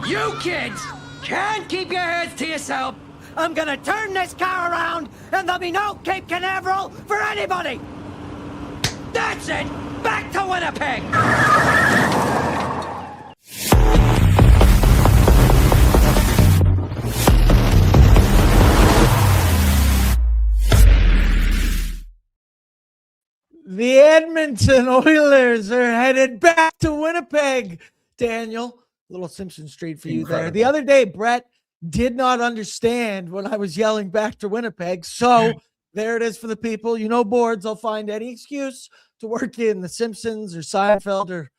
You kids can't keep your heads to yourself. I'm gonna turn this car around, and there'll be no Cape Canaveral for anybody. That's it. Back to Winnipeg. The Edmonton Oilers are headed back to Winnipeg. Daniel, little Simpson Street for you there. The other day, Brett did not understand when I was yelling back to Winnipeg. So there it is for the people. You know, boards, I'll find any excuse to work in The Simpsons or Seinfeld or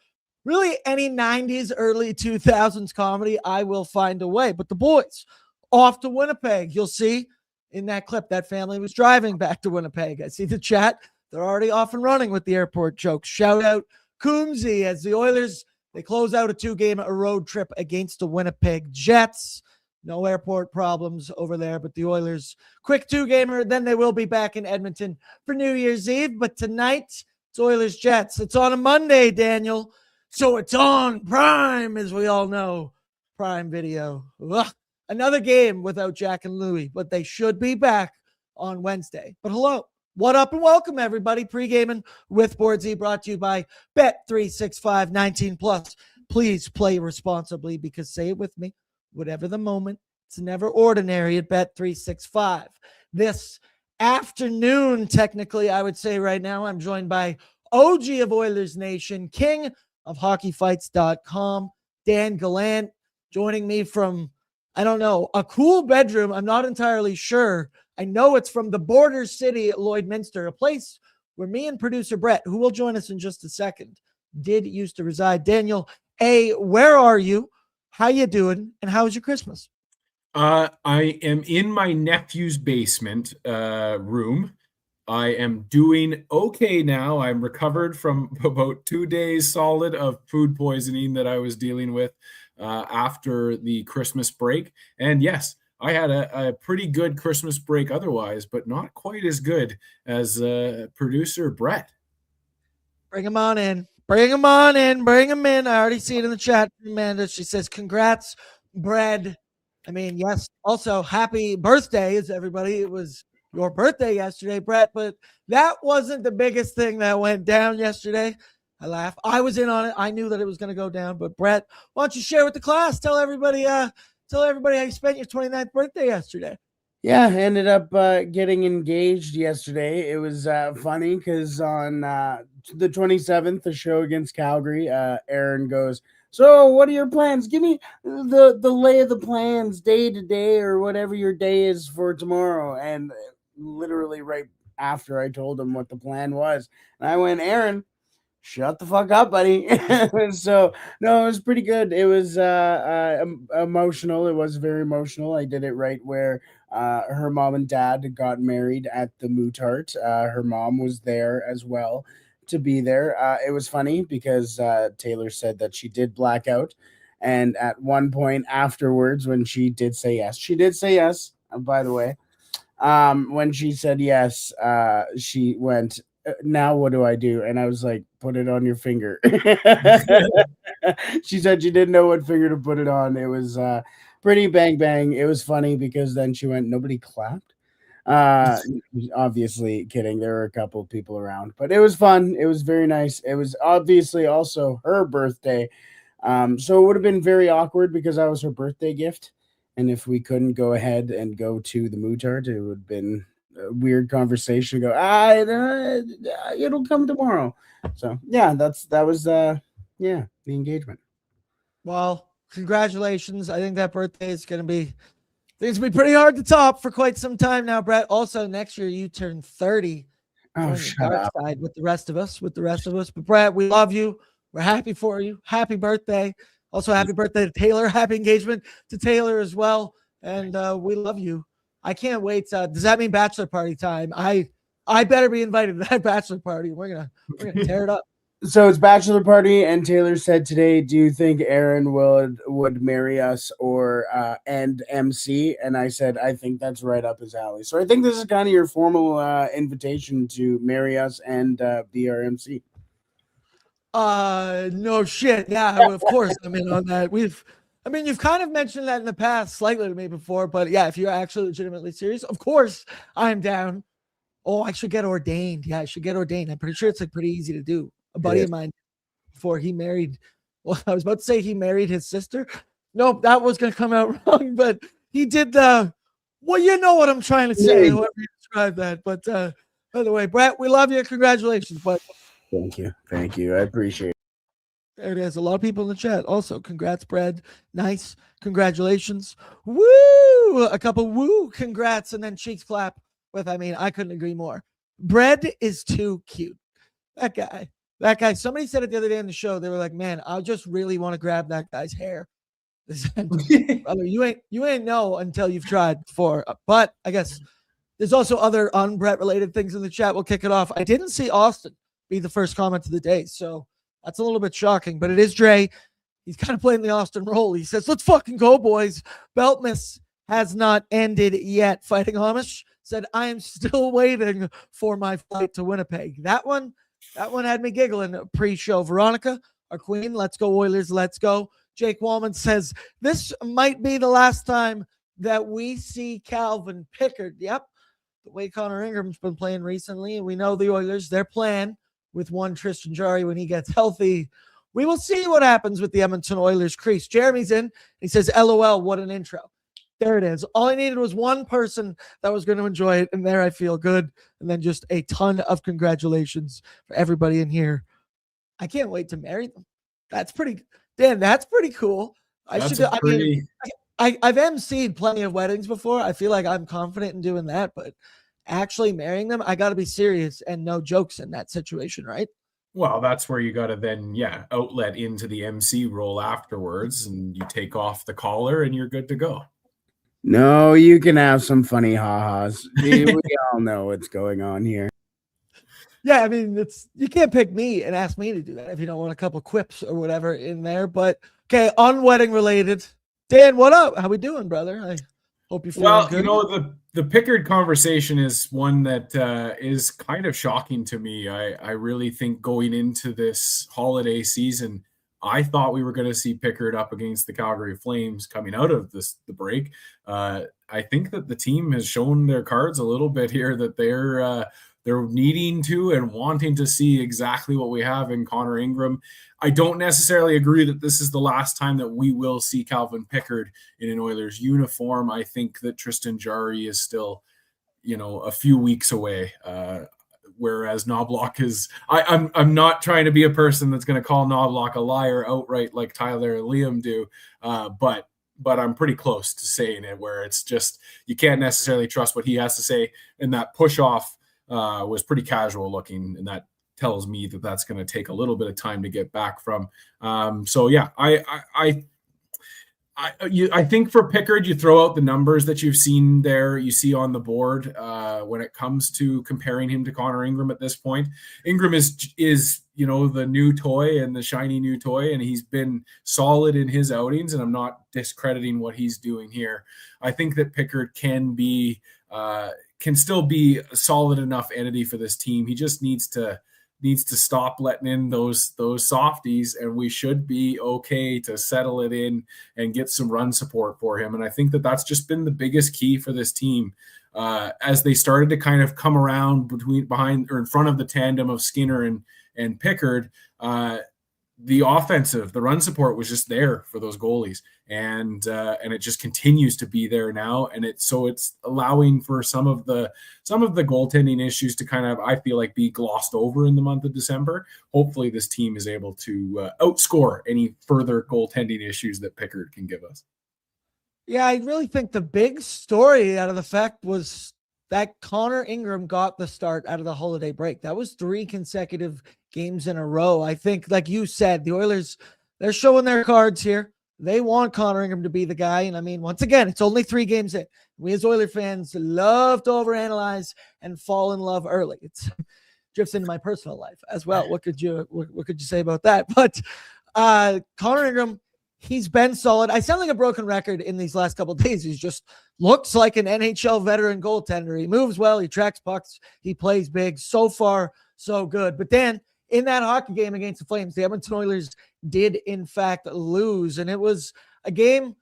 really any 90s, early 2000s comedy. I will find a way. But the boys off to Winnipeg. You'll see in that clip that family was driving back to Winnipeg. I see the chat. They're already off and running with the airport jokes. Shout out Coombsy as the Oilers, they close out a 2-game road trip against the Winnipeg Jets. No airport problems over there, but the Oilers, quick 2-gamer. Then they will be back in Edmonton for New Year's Eve. But tonight, it's Oilers Jets. It's on a Monday, Daniel. So it's on Prime, as we all know. Prime Video. Ugh. Another game without Jack and Louie, but they should be back on Wednesday. But hello. What up and welcome, everybody. Pregaming with Bordzy, brought to you by Bet365 19+. Please play responsibly because, say it with me, whatever the moment, it's never ordinary at Bet365. This afternoon, technically, I would say right now, I'm joined by OG of Oilers Nation, king of hockeyfights.com, Dan Gallant, joining me from, I don't know, a cool bedroom. I'm not entirely sure. I know it's from the border city at Lloydminster, a place where me and producer Brett, who will join us in just a second, did used to reside. Daniel, where are you? How you doing? And how was your Christmas? I am in my nephew's basement room. I am doing okay now. I'm recovered from about 2 days solid of food poisoning that I was dealing with after the Christmas break. And yes, I had a pretty good Christmas break otherwise, but not quite as good as producer Brett. Bring him on in. Bring him on in. Bring him in. I already see it in the chat from Amanda. She says, congrats, Brett. I mean, yes. Also, happy birthday, is everybody. It was your birthday yesterday, Brett, but that wasn't the biggest thing that went down yesterday. I laugh. I was in on it. I knew that it was going to go down, but Brett, why don't you share with the class? Tell everybody how you spent your 29th birthday yesterday. Yeah, I ended up getting engaged yesterday. It was funny because on the 27th, the show against Calgary, Aaron goes, so what are your plans? Give me the lay of the plans day to day or whatever your day is for tomorrow. And literally right after I told him what the plan was, and I went, Aaron, shut the fuck up, buddy. So no, it was pretty good. It was emotional. It was very emotional. I did it right where her mom and dad got married at the Mootart. Her mom was there as well to be there. It was funny because Taylor said that she did black out, and at one point afterwards when she did say yes, by the way, when she said yes, she went, now what do I do? And I was like, put it on your finger. She said she didn't know what finger to put it on. It was pretty bang. It was funny because then she went, nobody clapped. Obviously kidding. There were a couple of people around, but it was fun. It was very nice. It was obviously also her birthday. So it would have been very awkward because I was her birthday gift. And if we couldn't go ahead and go to the Mootart, it would have been a weird conversation. Go, it'll come tomorrow. So yeah, that was the engagement. Well, congratulations. I think that birthday is going to be pretty hard to top for quite some time now, Brett. Also, next year you turn 30. Oh, shut up. Side with the rest of us. But Brett, we love you. We're happy for you. Happy birthday. Also, happy birthday to Taylor. Happy engagement to Taylor as well. And we love you. I can't wait. Does that mean bachelor party time? I better be invited to that bachelor party. We're gonna tear it up. So it's bachelor party, and Taylor said today, do you think Aaron would marry us or end MC? And I said, I think that's right up his alley. So I think this is kind of your formal invitation to marry us and be our MC. No shit. Yeah, of course I'm in on that. I mean, you've kind of mentioned that in the past slightly to me before, but yeah, if you're actually legitimately serious, of course I'm down. Oh, I should get ordained. Yeah, I should get ordained. I'm pretty sure it's like pretty easy to do. A buddy of mine before he married, well, I was about to say he married his sister. Nope, that was going to come out wrong, but he did well, you know what I'm trying to say, however you describe that. But by the way, Brett, we love you. Congratulations, bud. Thank you. Thank you. I appreciate it. There it is. A lot of people in the chat. Also, congrats, Brad. Nice. Congratulations. Woo! A couple woo congrats and then cheeks clap with, I mean, I couldn't agree more. Bread is too cute. That guy. Somebody said it the other day on the show. They were like, man, I just really want to grab that guy's hair. Brother, you ain't know until you've tried before. But I guess there's also other un-Brett related things in the chat. We'll kick it off. I didn't see Austin be the first comment of the day, so that's a little bit shocking, but it is Dre. He's kind of playing the Austin role. He says, let's fucking go, boys. Beltmas has not ended yet. Fighting Amish said, I am still waiting for my flight to Winnipeg. That one had me giggling pre-show. Veronica, our queen, let's go Oilers, let's go. Jake Wallman says, this might be the last time that we see Calvin Pickard. Yep, the way Connor Ingram's been playing recently, and we know the Oilers, their plan with one Tristan Jarry when he gets healthy. We will see what happens with the Edmonton Oilers crease. Jeremy's in. He says, LOL, what an intro. There it is. All I needed was one person that was going to enjoy it, and there I feel good. And then just a ton of congratulations for everybody in here. I can't wait to marry them. That's pretty, Dan, that's pretty cool. I've emceed plenty of weddings before. I feel like I'm confident in doing that, but actually marrying them, I got to be serious and no jokes in that situation, right? Well, that's where you got to then, outlet into the MC role afterwards, and you take off the collar and you're good to go. No, you can have some funny ha-has. We all know what's going on here. Yeah, I mean, you can't pick me and ask me to do that if you don't want a couple quips or whatever in there. But okay, on wedding related, Dan, what up? How we doing, brother? I hope you feel good. You know, the Pickard conversation is one that is kind of shocking to me. I really think going into this holiday season, I thought we were going to see Pickard up against the Calgary Flames coming out of the break. I think that the team has shown their cards a little bit here, that they're needing to and wanting to see exactly what we have in Connor Ingram. I don't necessarily agree that this is the last time that we will see Calvin Pickard in an Oilers uniform. I think that Tristan Jarry is still, a few weeks away. Whereas Knobloch is, I'm not trying to be a person that's going to call Knobloch a liar outright like Tyler and Liam do, but I'm pretty close to saying it, where it's just you can't necessarily trust what he has to say, and that push off was pretty casual looking, and that tells me that that's going to take a little bit of time to get back from. I think for Pickard, you throw out the numbers that you've seen there, you see on the board when it comes to comparing him to Connor Ingram at this point. Ingram is the new toy and the shiny new toy, and he's been solid in his outings, and I'm not discrediting what he's doing here. I think that Pickard can still be a solid enough entity for this team. He just needs to stop letting in those softies, and we should be okay to settle it in and get some run support for him. And I think that that's just been the biggest key for this team as they started to kind of come around behind or in front of the tandem of Skinner and Pickard. The run support was just there for those goalies, and it just continues to be there now. And it's allowing for some of the goaltending issues to kind of, I feel like, be glossed over in the month of December. Hopefully this team is able to outscore any further goaltending issues that Pickard can give us. Yeah, I really think the big story out of the fact was that Connor Ingram got the start out of the holiday break. That was 3 consecutive games in a row. I think, like you said, the Oilers, they're showing their cards here. They want Connor Ingram to be the guy. And I mean, once again, it's only 3 games in. We as Oilers fans love to overanalyze and fall in love early. It drifts into my personal life as well. What could you say about that? But Connor Ingram, he's been solid. I sound like a broken record in these last couple of days. He's just looks like an NHL veteran goaltender. He moves well. He tracks pucks. He plays big. So far, so good. But then in that hockey game against the Flames, the Edmonton Oilers did in fact lose. And it was a game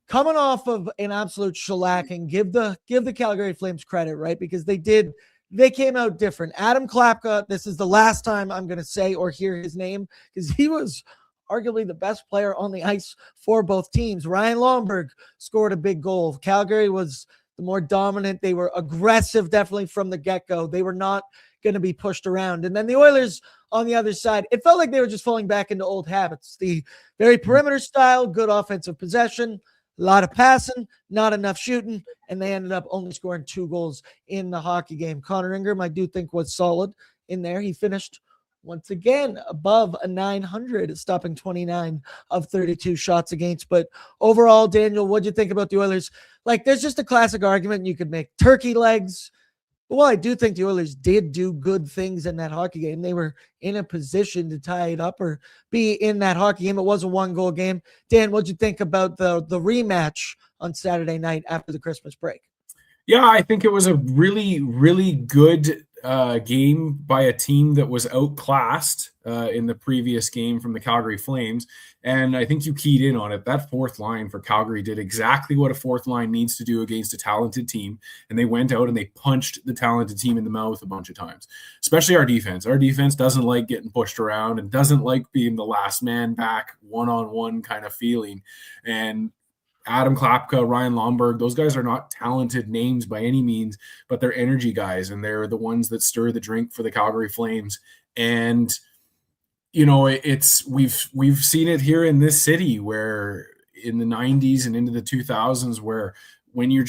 coming off of an absolute shellacking. Give the Calgary Flames credit, right? Because they came out different. Adam Klapka, this is the last time I'm going to say or hear his name because he was arguably the best player on the ice for both teams. Ryan Lomberg scored a big goal. Calgary was the more dominant. They were aggressive, definitely from the get-go. They were not going to be pushed around. And then the Oilers on the other side, it felt like they were just falling back into old habits. The very perimeter style, good offensive possession, a lot of passing, not enough shooting, and they ended up only scoring 2 goals in the hockey game. Connor Ingram, I do think, was solid in there. He finished once again above a 900, stopping 29 of 32 shots against. But overall, Daniel, what'd you think about the Oilers? Like, there's just a classic argument you could make. Turkey legs. Well, I do think the Oilers did do good things in that hockey game. They were in a position to tie it up or be in that hockey game. It was a 1-goal game. Dan, what'd you think about the rematch on Saturday night after the Christmas break? Yeah, I think it was a really, really good game by a team that was outclassed in the previous game from the Calgary Flames. And I think you keyed in on it. That fourth line for Calgary did exactly what a fourth line needs to do against a talented team. And they went out and they punched the talented team in the mouth a bunch of times, especially our defense. Our defense doesn't like getting pushed around and doesn't like being the last man back one-on-one kind of feeling. And Adam Klapka, Ryan Lomberg, those guys are not talented names by any means, but they're energy guys, and they're the ones that stir the drink for the Calgary Flames. And you know, we've seen it here in this city, where in the 90s and into the 2000s, where when you're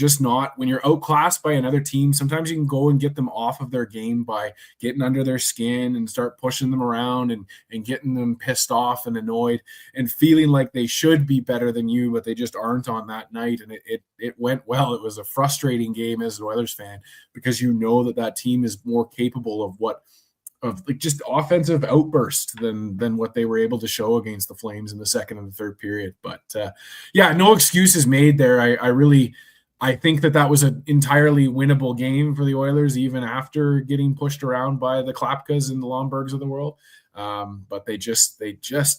outclassed by another team, sometimes you can go and get them off of their game by getting under their skin and start pushing them around and getting them pissed off and annoyed and feeling like they should be better than you, but they just aren't on that night. And it went well. It was a frustrating game as an Oilers fan, because you know that team is more capable of like just offensive outburst than what they were able to show against the Flames in the second and the third period. But yeah, no excuses made there. I think that was an entirely winnable game for the Oilers, even after getting pushed around by the Klapkas and the Lombergs of the world. But they just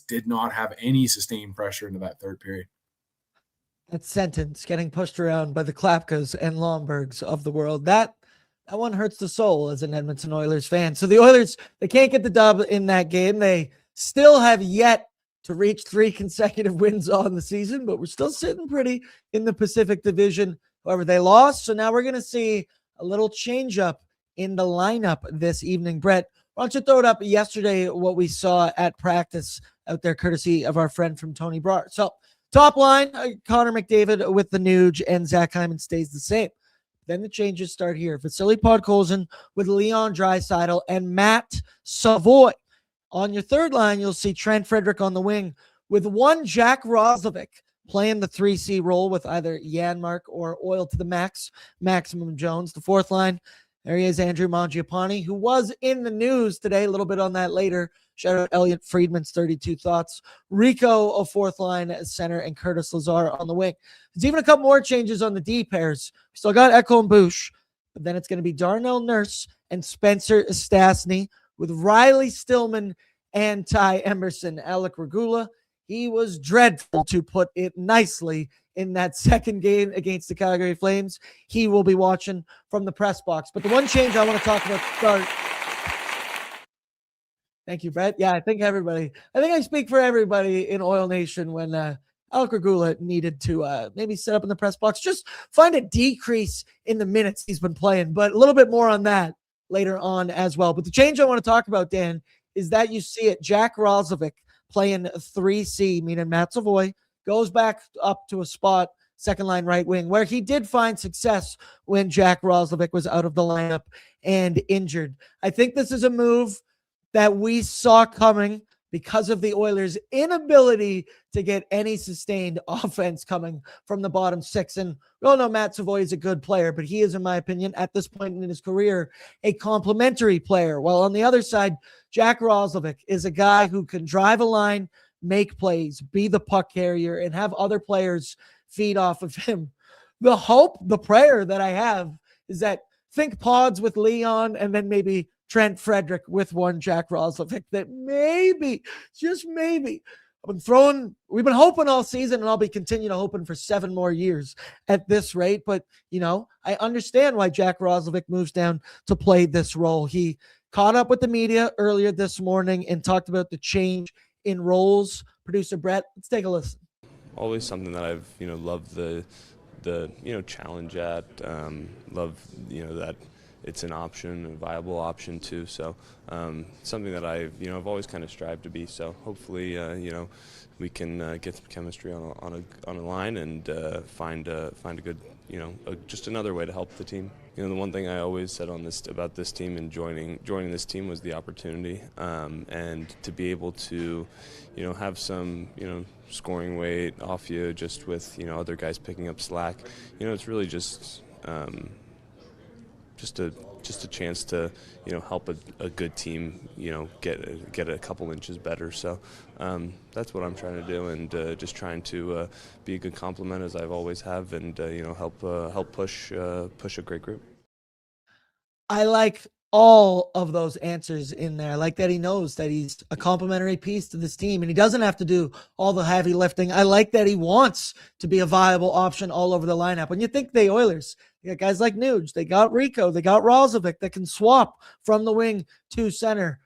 did not have any sustained pressure into that third period. That sentence, getting pushed around by the Klapkas and Lombergs of the world, that one hurts the soul as an Edmonton Oilers fan. So the Oilers, they can't get the dub in that game. They still have yet to reach 3 consecutive wins on the season, but we're still sitting pretty in the Pacific Division. However, they lost, so now we're going to see a little change up in the lineup this evening. Brett, why don't you throw it up yesterday, what we saw at practice out there, courtesy of our friend from Tony Brar. So top line, Connor McDavid with the Nuge, and Zach Hyman stays the same. Then the changes start here. Vasily Podkolzin with Leon Draisaitl and Matt Savoy. On your third line, you'll see Trent Frederick on the wing with one Jack Roslovic playing the 3C role with either Janmark or Oil to the Max, Maximum Jones. The fourth line, there he is, Andrew Mangiapane, who was in the news today. A little bit on that later. Shout out Elliot Friedman's 32 thoughts. Rico, a fourth line at center, and Curtis Lazar on the wing. There's even a couple more changes on the D pairs. We still got Echo and Bush, but then it's going to be Darnell Nurse and Spencer Stastny with Riley Stillman and Ty Emerson. Alec Regula, he was dreadful, to put it nicely, in that second game against the Calgary Flames. He will be watching from the press box. But the one change I want to talk about to start. Thank you, Brett. Yeah, I think I speak for everybody in Oil Nation when Alec Regula needed to maybe set up in the press box. Just find a decrease in the minutes he's been playing, but a little bit more on that later on as well. But the change I want to talk about, Dan, is that you see it. Jack Roslovic playing 3C, meaning Matt Savoy goes back up to a spot, second line right wing, where he did find success when Jack Roslovic was out of the lineup and injured. I think this is a move that we saw coming because of the Oilers' inability to get any sustained offense coming from the bottom six. And we all know Matt Savoy is a good player, but he is, in my opinion, at this point in his career, a complimentary player. While on the other side, Jack Roslovic is a guy who can drive a line, make plays, be the puck carrier, and have other players feed off of him. The hope, the prayer that I have is that think Pods with Leon and then maybe Trent Frederick with one Jack Roslovic, that maybe, just maybe, we've been hoping all season, and I'll be continuing hoping for 7 more years at this rate. But, I understand why Jack Roslovic moves down to play this role. He caught up with the media earlier this morning and talked about the change in roles. Producer Brett, let's take a listen. Always something that I've, loved the challenge at, love, that it's an option, a viable option too. So something that I've always kind of strived to be. So hopefully, we can get some chemistry on a line and find a good, just another way to help the team. The one thing I always said about this team and joining this team was the opportunity, and to be able to, have some, scoring weight off you just with, other guys picking up slack. It's really just a chance to, help a good team, get a couple inches better. So that's what I'm trying to do, and just trying to be a good complement as I've always have, and help push a great group. I like all of those answers in there. I like that he knows that he's a complimentary piece to this team and he doesn't have to do all the heavy lifting. I like that he wants to be a viable option all over the lineup. When you think the Oilers, they got guys like Nuge, they got Rico, they got Roslovic that can swap from the wing to center.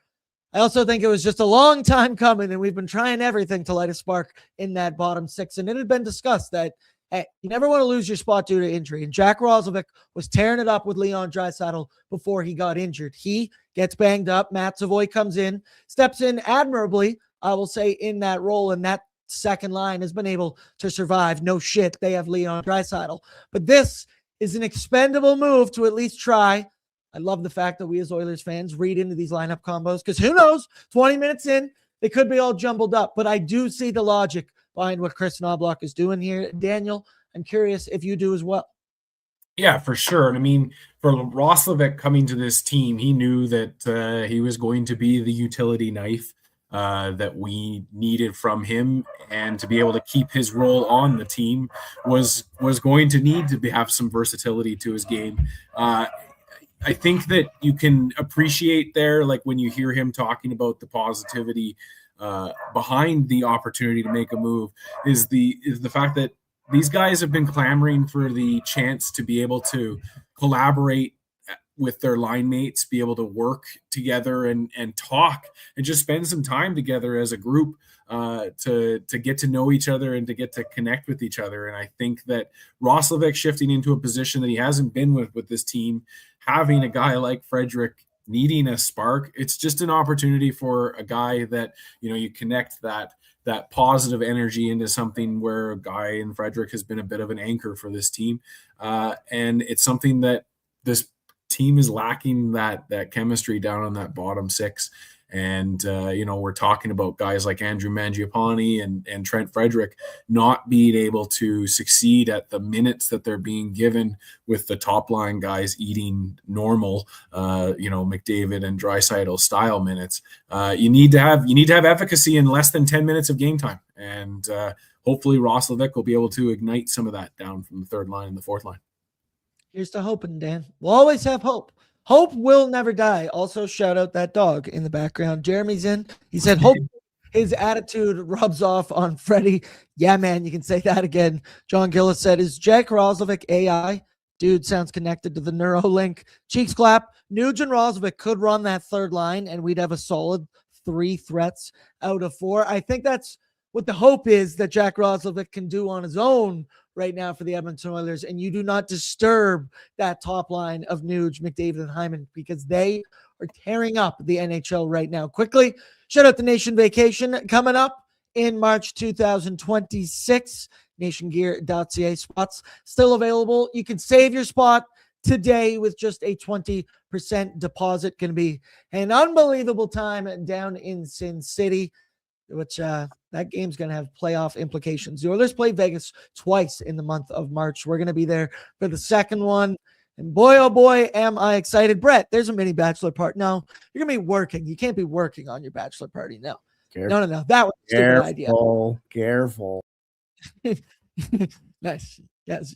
I also think it was just a long time coming, and we've been trying everything to light a spark in that bottom six. And it had been discussed that you never want to lose your spot due to injury. And Jack Roslovic was tearing it up with Leon Draisaitl before he got injured. He gets banged up. Matt Savoy comes in, steps in admirably, I will say, in that role. And that second line has been able to survive. No shit, they have Leon Draisaitl. But this is an expendable move to at least try. I love the fact that we as Oilers fans read into these lineup combos, because who knows, 20 minutes in, they could be all jumbled up. But I do see the logic behind what Chris Knobloch is doing here. Daniel, I'm curious if you do as well. Yeah, for sure. I mean, for Roslovic coming to this team, he knew that he was going to be the utility knife that we needed from him, and to be able to keep his role on the team was going to need to have some versatility to his game. I think that you can appreciate there, like when you hear him talking about the positivity behind the opportunity to make a move, is the fact that these guys have been clamoring for the chance to be able to collaborate with their line mates, be able to work together and talk and just spend some time together as a group to get to know each other and to get to connect with each other. And I think that Roslovic shifting into a position that he hasn't been with this team, having a guy like Frederick needing a spark, it's just an opportunity for a guy that, you connect that positive energy into something where a guy in Frederick has been a bit of an anchor for this team. And it's something that this team is lacking, that chemistry down on that bottom six. And, we're talking about guys like Andrew Mangiapane and Trent Frederick not being able to succeed at the minutes that they're being given, with the top line guys eating normal, McDavid and Draisaitl style minutes. You need to have efficacy in less than 10 minutes of game time. And hopefully Roslovic will be able to ignite some of that down from the third line and the fourth line. Here's to hoping, Dan. We'll always have hope. Hope will never die. Also, shout out that dog in the background. Jeremy's in. He said, hope his attitude rubs off on Freddie. Yeah, man, you can say that again. John Gillis said, is Jack Roslovic AI? Dude sounds connected to the Neuralink. Cheeks clap. Nuge and Roslovic could run that third line, and we'd have a solid 3 threats out of 4. I think that's what the hope is, that Jack Roslovic can do on his own right now for the Edmonton Oilers, and you do not disturb that top line of Nuge, McDavid, and Hyman, because they are tearing up the NHL right now. Quickly, shout out the Nation Vacation coming up in March 2026. NationGear.ca spots still available. You can save your spot today with just a 20% deposit. Going to be an unbelievable time down in Sin City, which that game's going to have playoff implications. The Oilers play Vegas twice in the month of March. We're going to be there for the second one. And boy, oh boy, am I excited. Brett, there's a mini bachelor party. No, you're going to be working. You can't be working on your bachelor party. No. Careful. No. That was a stupid idea. Careful. Nice. Yes.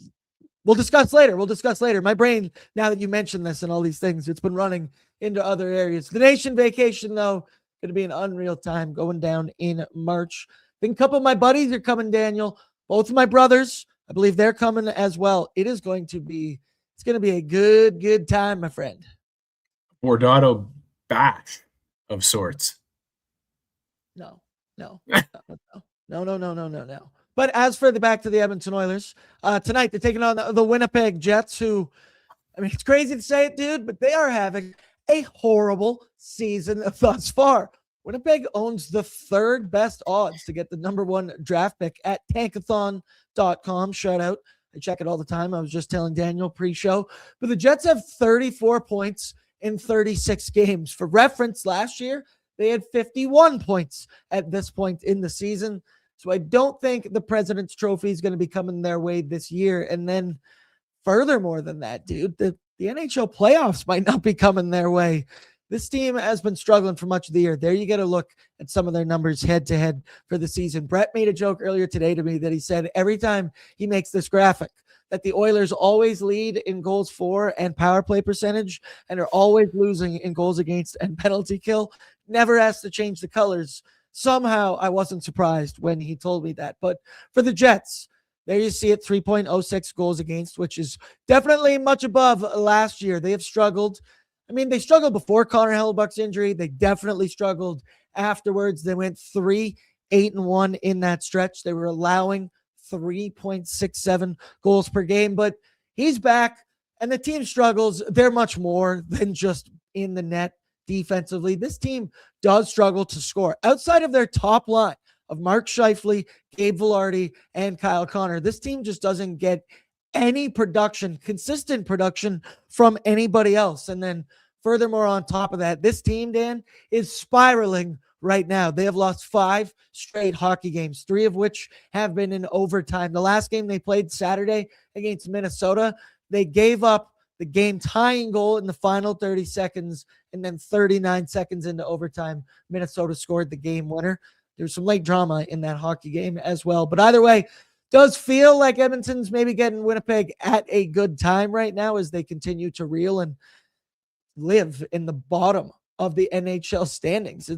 We'll discuss later. My brain, now that you mentioned this and all these things, it's been running into other areas. The Nation Vacation, though, going to be an unreal time going down in March. think a couple of my buddies are coming, Daniel. Both of my brothers, I believe they're coming as well. It's going to be a good time, my friend. Bordato bash of sorts. No. But as for back to the Edmonton Oilers, tonight they're taking on the Winnipeg Jets, who, I mean, it's crazy to say it, dude, but they are having a horrible season thus far. Winnipeg owns the third best odds to get the number one draft pick at tankathon.com. Shout out. I check it all the time. I was just telling Daniel pre-show. But the Jets have 34 points in 36 games. For reference, last year, they had 51 points at this point in the season. So I don't think the President's Trophy is going to be coming their way this year. And then furthermore than that, dude, the NHL playoffs might not be coming their way. This team has been struggling for much of the year. There you get a look at some of their numbers head-to-head for the season. Brett made a joke earlier today to me that he said every time he makes this graphic that the Oilers always lead in goals for and power play percentage and are always losing in goals against and penalty kill. Never has to change the colors. Somehow I wasn't surprised when he told me that. But for the Jets, there you see it, 3.06 goals against, which is definitely much above last year. They have struggled. I mean, they struggled before Connor Hellebuck's injury. They definitely struggled afterwards. They went 3-8-1 in that stretch. They were allowing 3.67 goals per game, but he's back and the team struggles. They're much more than just in the net defensively. This team does struggle to score. Outside of their top line of Mark Scheifele, Gabe Vilardi, and Kyle Connor, this team just doesn't get any production, consistent production from anybody else. And then furthermore, on top of that, this team, Dan, is spiraling right now. They have lost 5 straight hockey games, 3 of which have been in overtime. The last game they played Saturday against Minnesota, they gave up the game tying goal in the final 30 seconds, and then 39 seconds into overtime, Minnesota scored the game winner. There's some late drama in that hockey game as well. But either way, does feel like Edmonton's maybe getting Winnipeg at a good time right now as they continue to reel and live in the bottom of the NHL standings.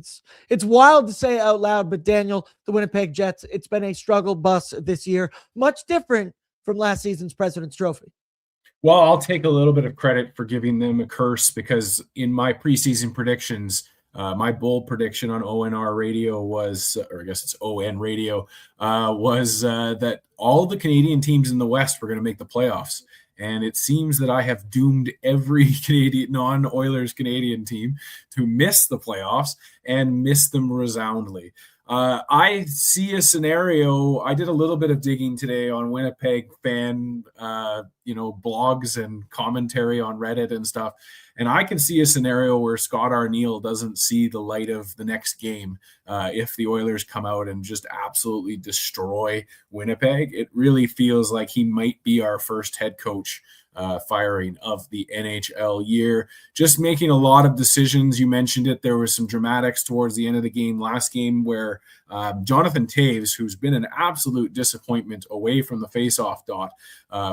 It's wild to say out loud, but Daniel, the Winnipeg Jets, it's been a struggle bus this year, much different from last season's President's Trophy. Well, I'll take a little bit of credit for giving them a curse because in my preseason predictions, my bold prediction on ONR radio was, or I guess it's ON radio, was that all the Canadian teams in the West were going to make the playoffs. And it seems that I have doomed every Canadian non-Oilers Canadian team to miss the playoffs and miss them resoundingly. I see a scenario. I did a little bit of digging today on Winnipeg fan, blogs and commentary on Reddit and stuff. And I can see a scenario where Scott Arniel doesn't see the light of the next game if the Oilers come out and just absolutely destroy Winnipeg. It really feels like he might be our first head coach firing of the NHL year. Just making a lot of decisions. You mentioned it. There was some dramatics towards the end of the game, last game, where Jonathan Toews, who's been an absolute disappointment away from the face-off dot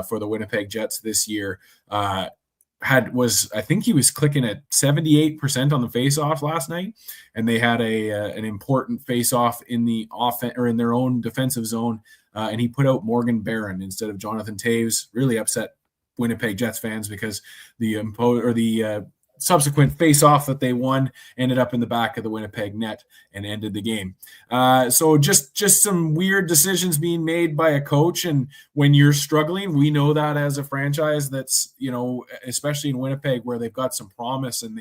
for the Winnipeg Jets this year, I think he was clicking at 78% on the face-off last night, and they had an important face-off in the offense or in their own defensive zone, and he put out Morgan Barron instead of Jonathan Toews. Really upset Winnipeg Jets fans because the subsequent face-off that they won ended up in the back of the Winnipeg net and ended the game. So just some weird decisions being made by a coach. And when you're struggling, we know that as a franchise that's, especially in Winnipeg where they've got some promise and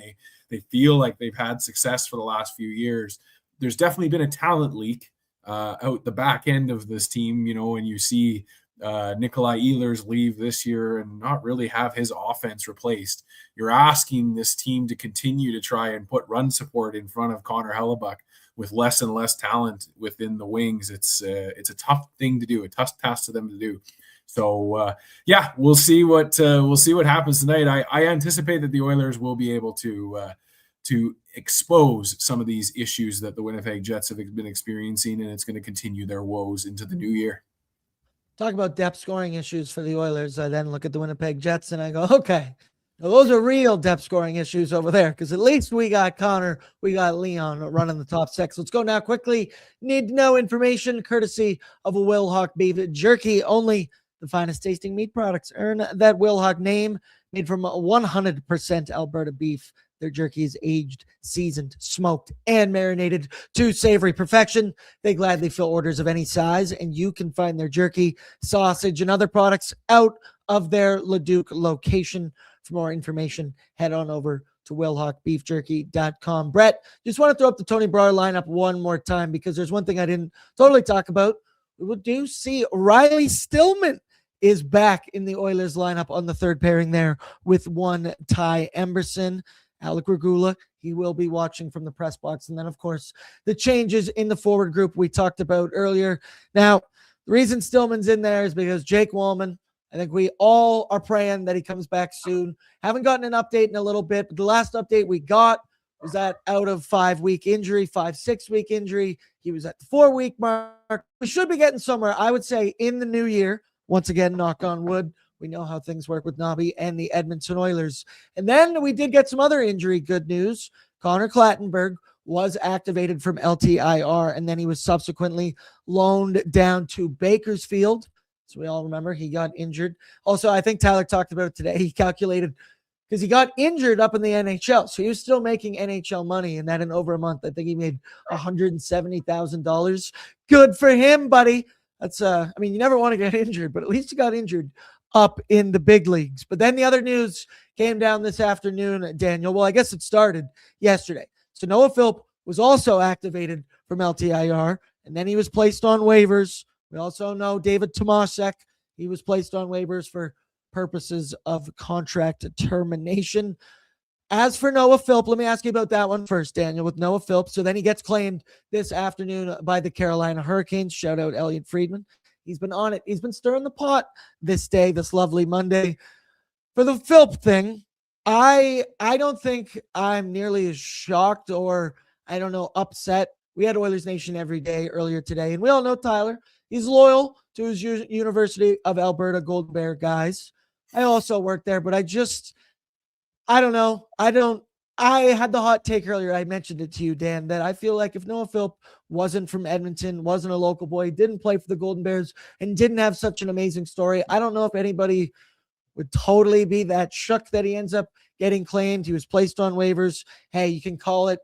they feel like they've had success for the last few years, there's definitely been a talent leak out the back end of this team, and you see Nikolai Ehlers leave this year and not really have his offense replaced. You're asking this team to continue to try and put run support in front of Connor Hellebuck with less and less talent within the wings. It's a tough thing to do, a tough task for them to do. So we'll see what happens tonight. I anticipate that the Oilers will be able to expose some of these issues that the Winnipeg Jets have been experiencing, and it's going to continue their woes into the new year. Talk about depth scoring issues for the Oilers. I then look at the Winnipeg Jets and I go, okay, Now, those are real depth scoring issues over there, because at least we got Connor, we got Leon running the top six. Let's go now quickly. Need to know information courtesy of a Wilhauk beef jerky. Only the finest tasting meat products earn that Wilhauk name, made from 100% Alberta beef. Their jerky is aged, seasoned, smoked, and marinated to savory perfection. They gladly fill orders of any size, and you can find their jerky, sausage, and other products out of their Leduc location. For more information, head on over to wilhawkbeefjerky.com. Brett, just want to throw up the Tony Brower lineup one more time, because there's one thing I didn't totally talk about. We do see Riley Stillman is back in the Oilers lineup on the third pairing there with one Ty Emberson. Alec Regula, he will be watching from the press box. And then, of course, the changes in the forward group we talked about earlier. Now, the reason Stillman's in there is because Jake Wallman, I think we all are praying that he comes back soon. Haven't gotten an update in a little bit, but the last update we got was that out of 5-week injury, 6-week injury. He was at the 4-week mark. We should be getting somewhere, I would say, in the new year. Once again, knock on wood. We know how things work with Nobby and the Edmonton Oilers. And then we did get some other injury good news. Connor Clattenburg was activated from LTIR, and then he was subsequently loaned down to Bakersfield. So we all remember he got injured. Also, I think Tyler talked about it today. He calculated, because he got injured up in the NHL. So he was still making NHL money, and that in over a month, I think he made $170,000. Good for him, buddy. That's I mean, you never want to get injured, but at least he got injured up in the big leagues. But then the other news came down this afternoon, Daniel. Well, I guess it started yesterday. So Noah Philp was also activated from LTIR, and then he was placed on waivers. We also know David Tomasek, he was placed on waivers for purposes of contract termination. As for Noah Philp, let me ask you about that one first, Daniel, with Noah Philp. So then he gets claimed this afternoon by the Carolina Hurricanes. Shout out Elliot Friedman. He's been on it. He's been stirring the pot this day, this lovely Monday. For the Philp thing, I don't think I'm nearly as shocked or, I don't know, upset. We had Oilers Nation every day earlier today, and we all know Tyler. He's loyal to his University of Alberta Golden Bear guys. I also work there, but I don't know. I had the hot take earlier. I mentioned it to you, Dan, that I feel like if Noah Philp wasn't from Edmonton, wasn't a local boy, didn't play for the Golden Bears, and didn't have such an amazing story, I don't know if anybody would totally be that shook that he ends up getting claimed. He was placed on waivers. Hey, you can call it.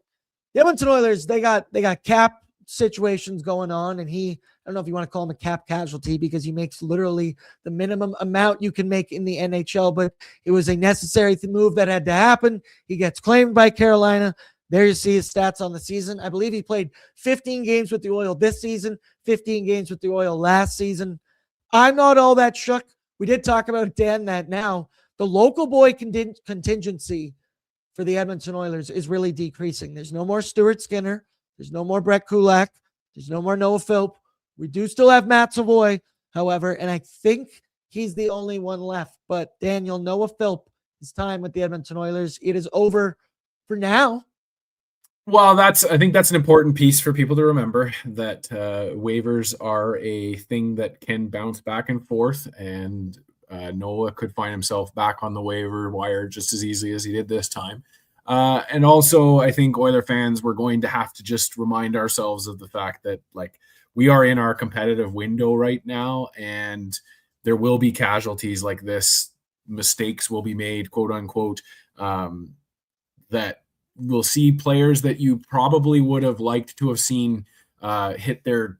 The Edmonton Oilers, they got cap situations going on, and I don't know if you want to call him a cap casualty, because he makes literally the minimum amount you can make in the NHL, but it was a necessary move that had to happen. He gets claimed by Carolina. There you see his stats on the season. I believe he played 15 games with the Oil this season, 15 games with the Oil last season. I'm not all that shook. We did talk about, Dan, that now the local boy contingency for the Edmonton Oilers is really decreasing. There's no more Stuart Skinner. There's no more Brett Kulak. There's no more Noah Philp. We do still have Matt Savoy, however, and I think he's the only one left. But Daniel, Noah Philp, his time with the Edmonton Oilers, it is over for now. Well, I think that's an important piece for people to remember, that waivers are a thing that can bounce back and forth, and Noah could find himself back on the waiver wire just as easily as he did this time. And also, I think Oiler fans, we're going to have to just remind ourselves of the fact that, like, we are in our competitive window right now, and there will be casualties like this. Mistakes will be made, quote unquote, that we'll see players that you probably would have liked to have seen hit their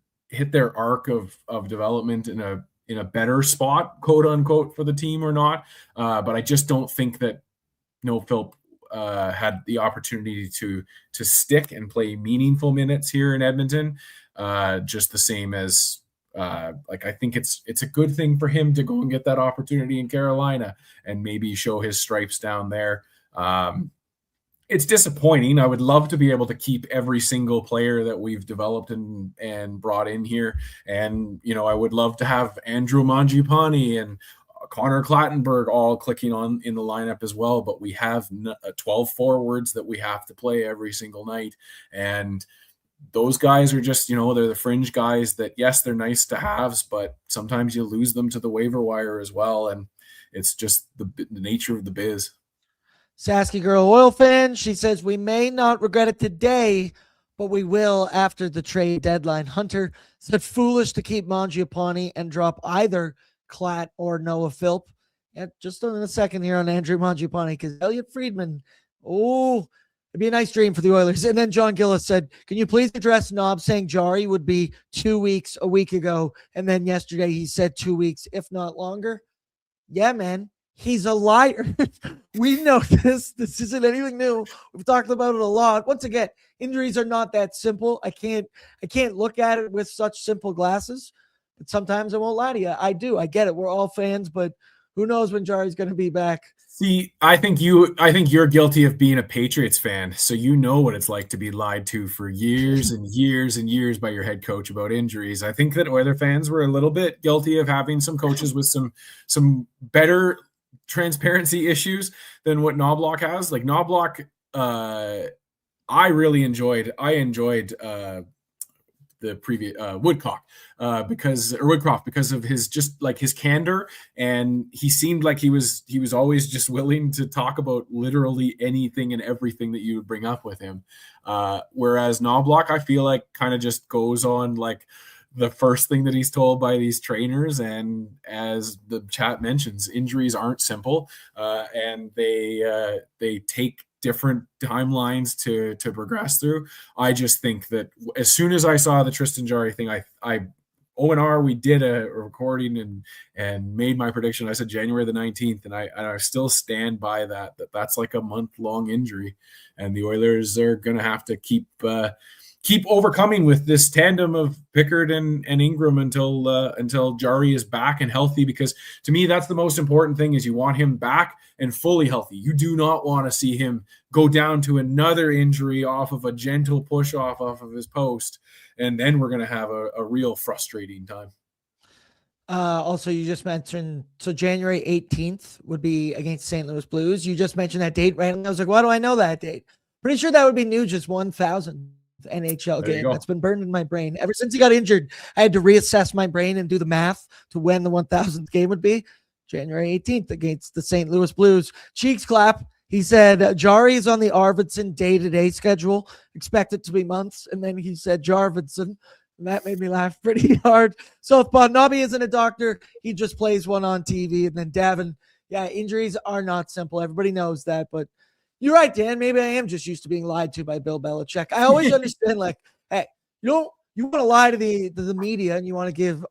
arc of development in a better spot, quote unquote, for the team or not. But I just don't think that Noah Philp had the opportunity to stick and play meaningful minutes here in Edmonton, just the same as I think it's a good thing for him to go and get that opportunity in Carolina and maybe show his stripes down there. It's disappointing. I would love to be able to keep every single player that we've developed and brought in here. And, I would love to have Andrew Mangiapane and Connor Clattenburg all clicking on in the lineup as well. But we have 12 forwards that we have to play every single night. And those guys are just, they're the fringe guys that, yes, they're nice to haves, but sometimes you lose them to the waiver wire as well. And it's just the nature of the biz. Sasky Girl Oil fan. She says, we may not regret it today, but we will after the trade deadline. Hunter said, foolish to keep Mangiapane and drop either Klatt or Noah Philp. And just in a second here on Andrew Mangiapane, because Elliot Friedman, it'd be a nice dream for the Oilers. And then John Gillis said, can you please address Knob saying Jari would be 2 weeks a week ago? And then yesterday he said 2 weeks, if not longer. Yeah, man. He's a liar. We know this. This isn't anything new. We've talked about it a lot. Once again, injuries are not that simple. I can't look at it with such simple glasses. But sometimes I won't lie to you. I do. I get it. We're all fans, but who knows when Jari's going to be back? See, I think you're guilty of being a Patriots fan, so you know what it's like to be lied to for years and years and years by your head coach about injuries. I think that Oiler fans were a little bit guilty of having some coaches with some better transparency issues than what Knobloch has. Like Knobloch, I enjoyed the previous Woodcock because of his candor, and he seemed like he was always just willing to talk about literally anything and everything that you would bring up with him. Whereas Knobloch, I feel like kind of just goes on like the first thing that he's told by these trainers. And as the chat mentions, injuries aren't simple, and they take different timelines to progress through. I just think that as soon as I saw the Tristan Jarry thing, O&R, we did a recording and made my prediction. I said January the 19th, and I still stand by that's like a month-long injury, and the Oilers are going to have to keep overcoming with this tandem of Pickard and Ingram until Jarry is back and healthy, because to me, that's the most important thing, is you want him back and fully healthy. You do not want to see him go down to another injury off of a gentle push off of his post, and then we're going to have a real frustrating time. Also, you just mentioned, so January 18th would be against St. Louis Blues. You just mentioned that date randomly. I was like, why do I know that date? Pretty sure that would be Nugent's 1,000th NHL game. That's been burned in my brain. Ever since he got injured, I had to reassess my brain and do the math to when the 1,000th game would be. January 18th against the St. Louis Blues. Cheeks clap. He said, Jarry is on the Arvidsson day-to-day schedule. Expect it to be months. And then he said, Jarvidsson. And that made me laugh pretty hard. Southpaw, Nobby isn't a doctor. He just plays one on TV. And then Davin, yeah, injuries are not simple. Everybody knows that. But you're right, Dan. Maybe I am just used to being lied to by Bill Belichick. I always understand, like, hey, you want to lie to the media, and you want to give,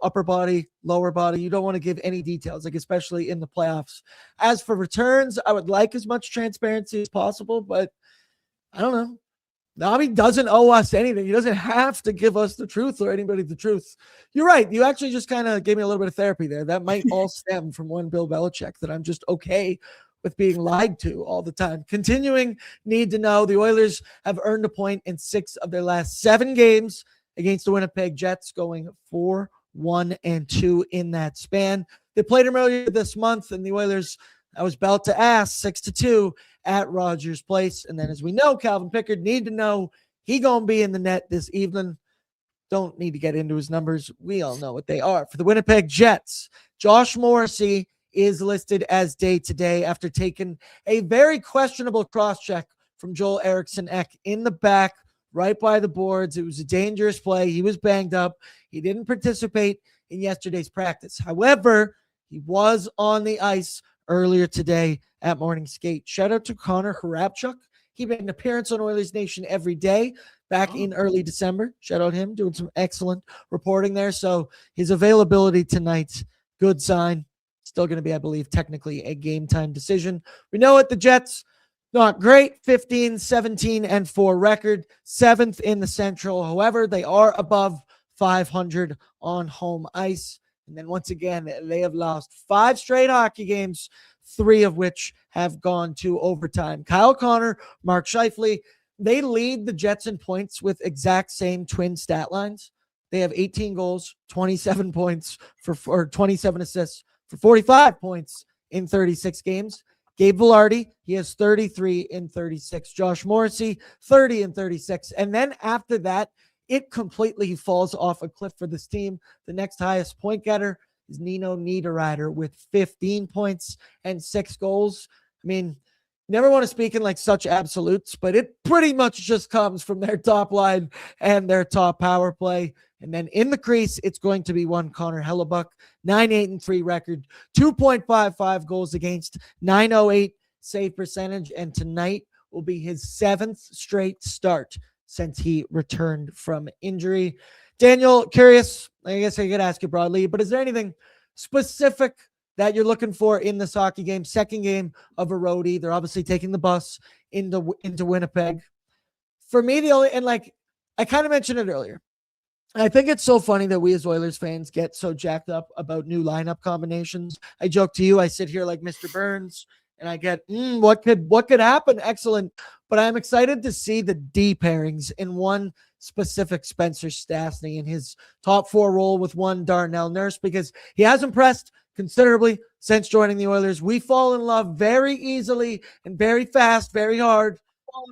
upper body, lower body. You don't want to give any details, like especially in the playoffs. As for returns, I would like as much transparency as possible, but I don't know. Nobby doesn't owe us anything. He doesn't have to give us the truth or anybody the truth. You're right. You actually just kind of gave me a little bit of therapy there. That might all stem from one Bill Belichick, that I'm just okay with being lied to all the time. Continuing need to know, the Oilers have earned a point in 6 of their last 7 games against the Winnipeg Jets, going 4-1-2 in that span. They played them earlier this month, and the Oilers, I was belt to ass, 6-2 at Rogers Place. And then, as we know, Calvin Pickard need to know he gonna be in the net this evening. Don't need to get into his numbers. We all know what they are. For the Winnipeg Jets, Josh Morrissey is listed as day-to-day after taking a very questionable cross-check from Joel Eriksson-Ek in the back, right by the boards. It was a dangerous play. He was banged up. He didn't participate in yesterday's practice. However, he was on the ice earlier today at morning skate. Shout out to Connor Harapchuk. He made an appearance on Oilers Nation every day back in early December. Shout out him, doing some excellent reporting there. So his availability tonight, good sign. Still going to be, I believe, technically a game time decision. We know it. The Jets, not great. 15-17-4 record, 7th in the Central. However, they are above 500 on home ice. And then once again, they have lost 5 straight hockey games, 3 of which have gone to overtime. Kyle Connor, Mark Scheifele, they lead the Jets in points with exact same twin stat lines. They have 18 goals, 27 points or 27 assists for 45 points in 36 games. Gabe Vilardi, he has 33 in 36. Josh Morrissey, 30 in 36. And then after that, it completely falls off a cliff for this team. The next highest point getter is Nino Niederreiter with 15 points and 6 goals. I mean, never want to speak in like such absolutes, but it pretty much just comes from their top line and their top power play. And then in the crease, it's going to be one Connor Hellebuck, 9-8-3 record, 2.55 goals against, 908 save percentage. And tonight will be his 7th straight start since he returned from injury. Daniel, curious, I guess I could ask you broadly, but is there anything specific that you're looking for in this hockey game? Second game of a roadie. They're obviously taking the bus into Winnipeg. For me, the only, and like I kind of mentioned it earlier, I think it's so funny that we as Oilers fans get so jacked up about new lineup combinations. I joke to you, I sit here like Mr. Burns and I get, what could happen? Excellent. But I'm excited to see the D pairings in one specific Spencer Stastny in his top 4 role with one Darnell Nurse, because he has impressed considerably since joining the Oilers. We fall in love very easily and very fast, very hard.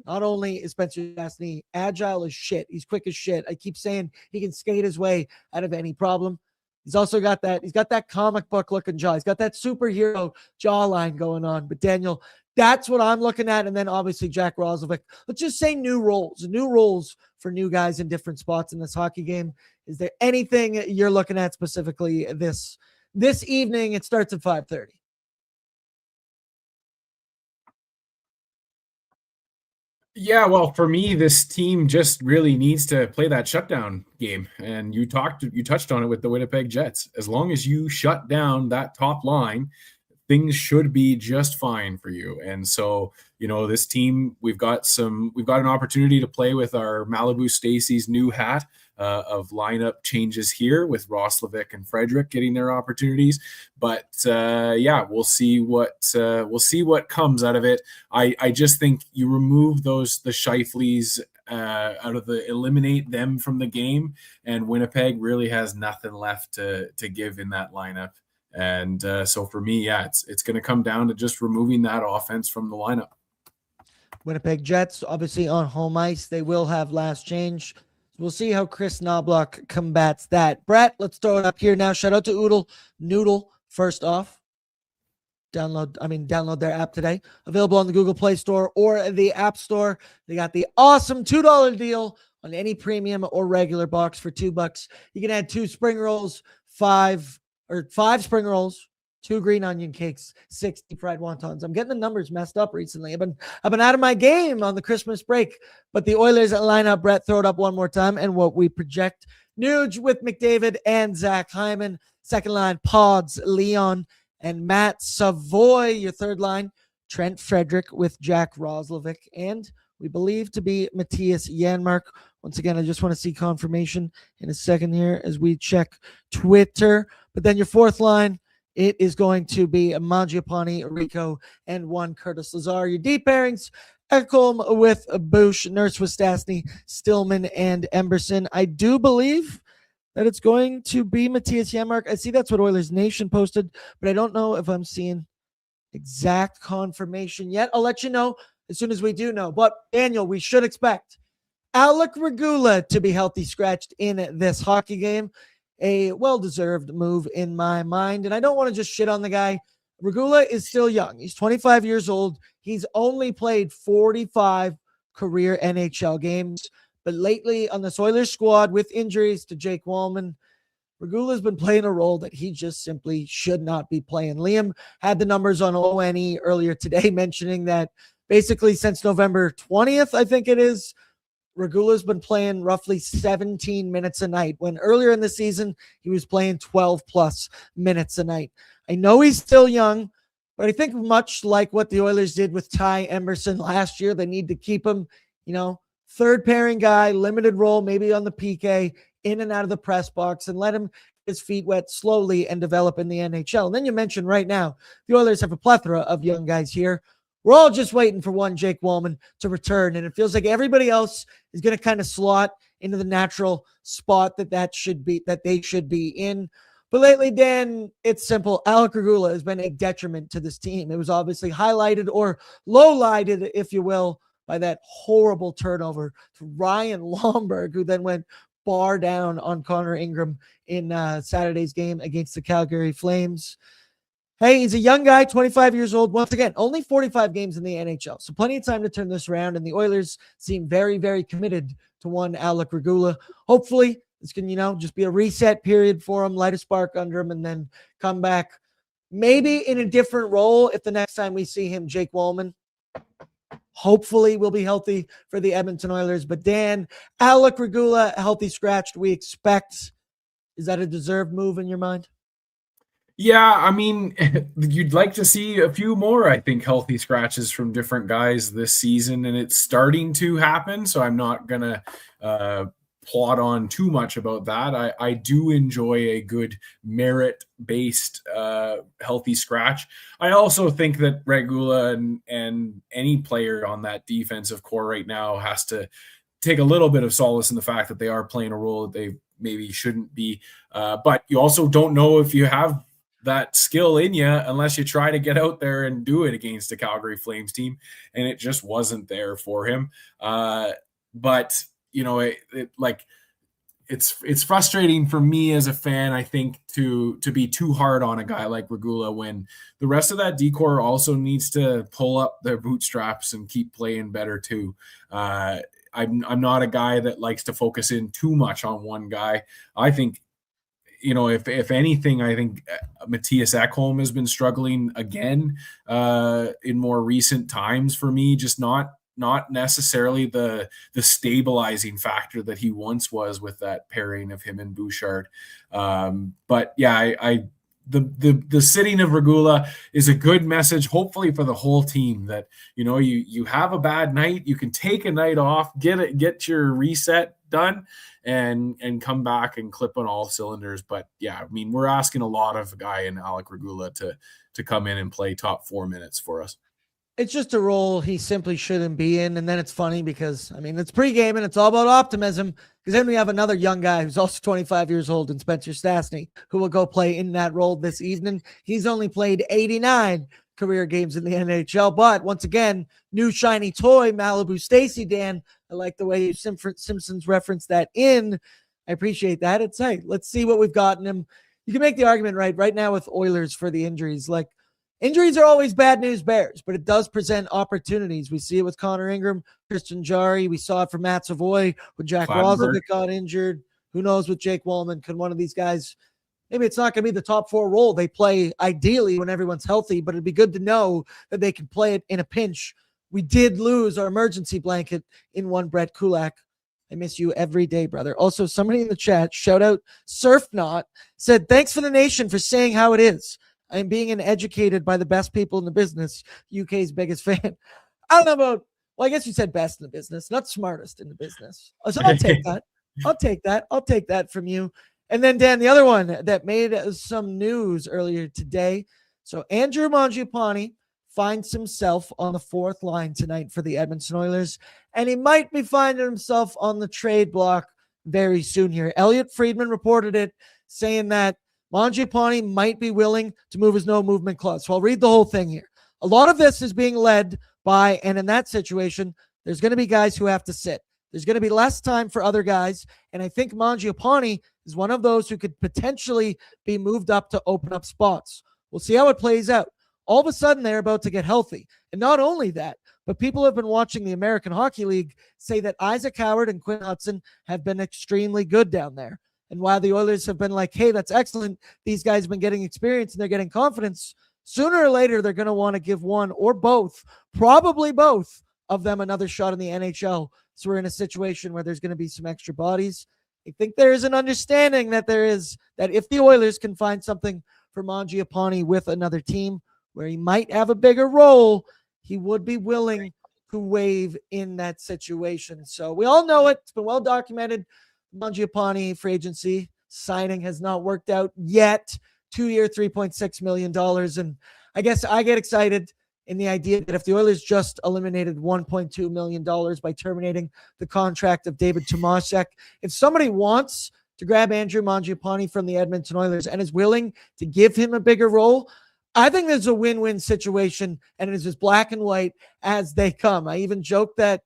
Not only is Spencer Stastny agile as shit, he's quick as shit. I keep saying he can skate his way out of any problem. He's also got that comic book looking jaw. He's got that superhero jawline going on. But Daniel, that's what I'm looking at. And then obviously Jack Roslovic. Let's just say new roles for new guys in different spots in this hockey game. Is there anything you're looking at specifically this evening? It starts at 5:30. Yeah, well, for me, this team just really needs to play that shutdown game. And you touched on it with the Winnipeg Jets. As long as you shut down that top line, things should be just fine for you. And so, this team, we've got an opportunity to play with our Malibu Stacy's new hat of lineup changes here with Roslovic and Frederick getting their opportunities. But we'll see what comes out of it. I just think you remove the Scheifele's eliminate them from the game, and Winnipeg really has nothing left to give in that lineup. And so for me, it's going to come down to just removing that offense from the lineup. Winnipeg Jets, obviously on home ice, they will have last change. We'll see how Chris Knobloch combats that. Brett, let's throw it up here now. Shout out to Noodle, first off. Download their app today. Available on the Google Play Store or the App Store. They got the awesome $2 deal on any premium or regular box for $2. You can add 2 spring rolls, 5 spring rolls, 2 green onion cakes, 6 deep fried wontons. I'm getting the numbers messed up recently. I've been out of my game on the Christmas break, but the Oilers lineup, Brett, throw it up one more time, and what we project. Nuge with McDavid and Zach Hyman. Second line, Pods, Leon, and Matt Savoy. Your third line, Trent Frederick with Jack Roslovic, and we believe to be Matthias Janmark. Once again, I just want to see confirmation in a second here as we check Twitter. But then your fourth line, it is going to be Mangiapane, Rico, and one Curtis Lazar. Your deep pairings, Ekholm with Bush, Nurse with Stastny, Stillman, and Emberson. I do believe that it's going to be Matthias Janmark. I see that's what Oilers Nation posted, but I don't know if I'm seeing exact confirmation yet. I'll let you know as soon as we do know. But Daniel, we should expect Alec Regula to be healthy scratched in this hockey game. A well-deserved move in my mind. And I don't want to just shit on the guy. Regula is still young. He's 25 years old. He's only played 45 career NHL games. But lately on this Oilers squad, with injuries to Jake Wallman, Regula's been playing a role that he just simply should not be playing. Liam had the numbers on ONE earlier today mentioning that basically since November 20th, I think it is, Regula's been playing roughly 17 minutes a night, when earlier in the season, he was playing 12 plus minutes a night. I know he's still young, but I think much like what the Oilers did with Ty Emberson last year, they need to keep him, third pairing guy, limited role, maybe on the PK, in and out of the press box, and let him his feet wet slowly and develop in the NHL. And then you mentioned right now, the Oilers have a plethora of young guys here. We're all just waiting for one Jake Wallman to return, and it feels like everybody else is going to kind of slot into the natural spot that they should be in. But lately, Dan, it's simple. Alec Regula has been a detriment to this team. It was obviously highlighted or low-lighted, if you will, by that horrible turnover to Ryan Lomberg, who then went bar down on Connor Ingram in Saturday's game against the Calgary Flames. Hey, he's a young guy, 25 years old. Once again, only 45 games in the NHL. So plenty of time to turn this around. And the Oilers seem very, very committed to one Alec Regula. Hopefully, this can, just be a reset period for him, light a spark under him, and then come back maybe in a different role if the next time we see him, Jake Wallman, hopefully will be healthy for the Edmonton Oilers. But Dan, Alec Regula, healthy scratched, we expect. Is that a deserved move in your mind? Yeah, I mean, you'd like to see a few more, I think, healthy scratches from different guys this season, and it's starting to happen, so I'm not going to plot on too much about that. I do enjoy a good merit-based healthy scratch. I also think that Regula and any player on that defensive core right now has to take a little bit of solace in the fact that they are playing a role that they maybe shouldn't be. But you also don't know if you have that skill in you unless you try to get out there and do it against the Calgary Flames team, and it just wasn't there for him. But it's frustrating for me as a fan, I think, to be too hard on a guy like Regula when the rest of that decor also needs to pull up their bootstraps and keep playing better too. I'm not a guy that likes to focus in too much on one guy. I think, if anything, I think Matthias Ekholm has been struggling again in more recent times for me, just not necessarily the stabilizing factor that he once was with that pairing of him and Bouchard. But yeah, the sitting of Regula is a good message, hopefully for the whole team, that you have a bad night, you can take a night off, get your reset done, and come back and clip on all cylinders. But yeah, I mean, we're asking a lot of a guy in Alec Regula to come in and play top 4 minutes for us. It's just a role he simply shouldn't be in. And then it's funny because, it's pregame and it's all about optimism, because then we have another young guy who's also 25 years old in Spencer Stastny, who will go play in that role this evening. He's only played 89 career games in the NHL. But once again, new shiny toy, Malibu Stacy, Dan. I like the way Simpsons referenced that in. I appreciate that. It's, hey, let's see what we've got in him. You can make the argument right now with Oilers for the injuries. Like, injuries are always bad news bears, but it does present opportunities. We see it with Connor Ingram, Christian Jarry. We saw it for Matt Savoy when Jack Roslovic got injured. Who knows with Jake Wallman? Could one of these guys, maybe it's not going to be the top 4 role they play ideally when everyone's healthy, but it'd be good to know that they can play it in a pinch. We did lose our emergency blanket in one Brett Kulak. I miss you every day, brother. Also, somebody in the chat, shout out Surfnot, said, thanks for the nation for saying how it is. I am being educated by the best people in the business, UK's biggest fan. I don't know about, I guess you said best in the business, not smartest in the business. So I'll take that. I'll take that from you. And then, Dan, the other one that made some news earlier today. So Andrew Mangiapane finds himself on the 4th line tonight for the Edmonton Oilers, and he might be finding himself on the trade block very soon here. Elliot Friedman reported it, saying that Mangiapane might be willing to move his no movement clause. So I'll read the whole thing here. A lot of this is being led by, and in that situation, there's going to be guys who have to sit. There's going to be less time for other guys, and I think Mangiapane is one of those who could potentially be moved up to open up spots. We'll see how it plays out. All of a sudden, they're about to get healthy. And not only that, but people have been watching the American Hockey League say that Isaac Howard and Quinn Hudson have been extremely good down there. And while the Oilers have been like, hey, that's excellent, these guys have been getting experience and they're getting confidence, sooner or later, they're going to want to give one or both, probably both of them, another shot in the NHL. So we're in a situation where there's going to be some extra bodies. I think there is an understanding that that if the Oilers can find something for Mangiapane with another team where he might have a bigger role, he would be willing to waive in that situation. So we all know it. It's been well documented. Mangiapane free agency signing has not worked out yet. 2-year, $3.6 million. And I guess I get excited in the idea that if the Oilers just eliminated $1.2 million by terminating the contract of David Tomasek, if somebody wants to grab Andrew Mangiapane from the Edmonton Oilers and is willing to give him a bigger role, I think there's a win-win situation, and it is as black and white as they come. I even joked that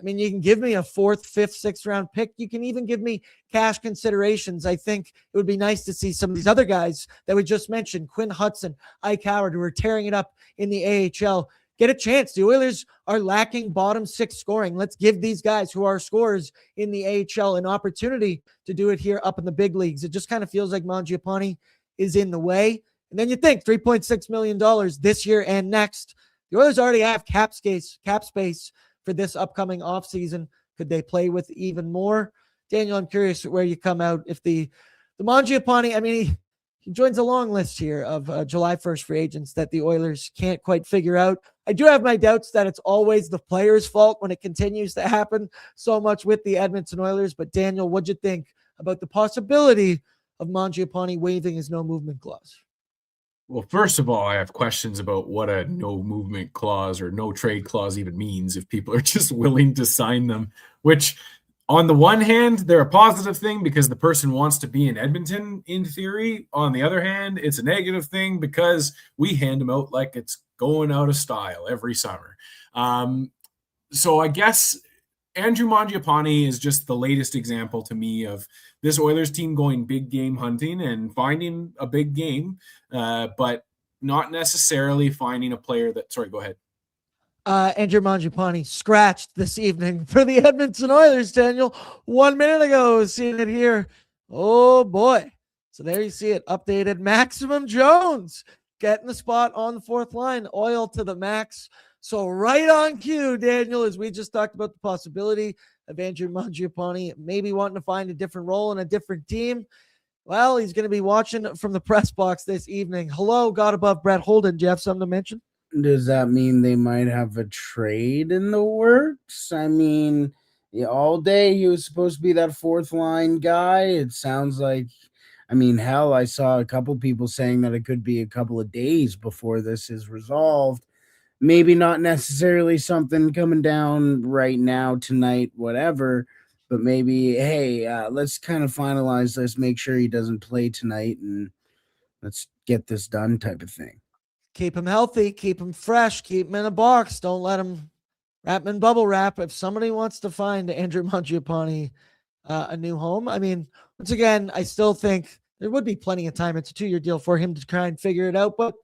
I mean, you can give me a 4th, 5th, 6th round pick. You can even give me cash considerations. I think it would be nice to see some of these other guys that we just mentioned, Quinn Hudson, Ike Howard, who are tearing it up in the AHL, get a chance. The Oilers are lacking bottom 6 scoring. Let's give these guys who are scorers in the AHL an opportunity to do it here up in the big leagues. It just kind of feels like Mangiapane is in the way. And then you think $3.6 million this year and next. The Oilers already have cap space for this upcoming offseason. Could they play with even more? Daniel, I'm curious where you come out if the Mangiapane, I mean, he joins a long list here of July 1st free agents that the Oilers can't quite figure out. I do have my doubts that it's always the player's fault when it continues to happen so much with the Edmonton Oilers. But Daniel, what'd you think about the possibility of Mangiapane waiving his no movement clause? Well, first of all, I have questions about what a no movement clause or no trade clause even means if people are just willing to sign them, which on the one hand, they're a positive thing because the person wants to be in Edmonton in theory. On the other hand, it's a negative thing because we hand them out like it's going out of style every summer. So I guess Andrew Mangiapane is just the latest example to me of this Oilers team going big game hunting and finding a big game, but not necessarily finding a player that, sorry, go ahead. Andrew Mangiapane scratched this evening for the Edmonton Oilers, Daniel. 1 minute ago, seeing it here. Oh, boy. So there you see it, updated. Maximum Jones getting the spot on the 4th line. Oil to the max. So right on cue, Daniel, as we just talked about the possibility of Andrew Mangiapane maybe wanting to find a different role in a different team. Well, he's going to be watching from the press box this evening. Hello, God above Brett Holden. Do you have something to mention? Does that mean they might have a trade in the works? I mean, yeah, all day he was supposed to be that 4th line guy. It sounds like, I mean, hell, I saw a couple people saying that it could be a couple of days before this is resolved. Maybe not necessarily something coming down right now, tonight, whatever, but maybe, hey, let's kind of finalize this, make sure he doesn't play tonight, and let's get this done type of thing. Keep him healthy, keep him fresh, keep him in a box. Don't let him wrap him in bubble wrap. If somebody wants to find Andrew Mangiapane a new home, I mean, once again, I still think there would be plenty of time. It's a 2-year deal for him to try and figure it out, but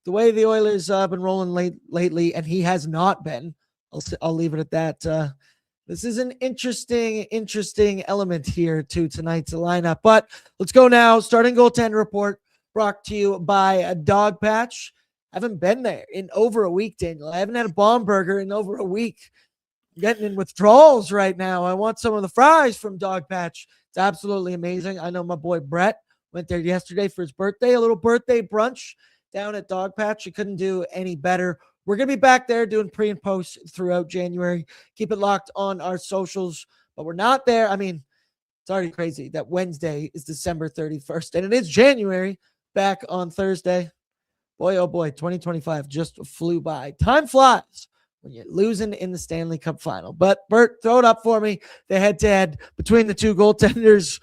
the way the Oilers have been rolling lately, and he has not been, I'll leave it at that. This is an interesting element here to tonight's lineup. But let's go now. Starting goaltender report brought to you by a Dog Patch. I haven't been there in over a week, Daniel. I haven't had a bomb burger in over a week. I'm getting in withdrawals right now. I want some of the fries from Dog Patch. It's absolutely amazing. I know my boy Brett went there yesterday for his birthday, a little birthday brunch down at Dog Patch. You couldn't do any better. We're going to be back there doing pre and post throughout January. Keep it locked on our socials, but we're not there. I mean, it's already crazy that Wednesday is December 31st, and it is January back on Thursday. Boy, oh boy, 2025 just flew by. Time flies when you're losing in the Stanley Cup final. But Bert, throw it up for me. The head-to-head between the two goaltenders.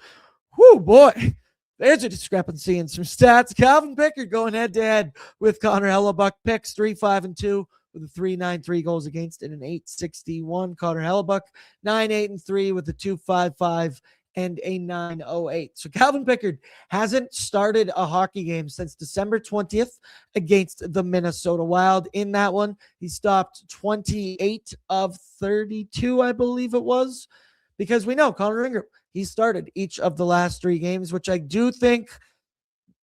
Whoo, boy. There's a discrepancy in some stats. Calvin Pickard going head-to-head with Connor Hellebuck. Picks 3-5-2 with a 3.93 goals against and an 8.61. Connor Hellebuck 9-8-3 with a 2.55 and a 9.08. So Calvin Pickard hasn't started a hockey game since December 20th against the Minnesota Wild. In that one, he stopped 28 of 32, I believe it was, because we know Connor Ingram, he started each of the last 3 games, which I do think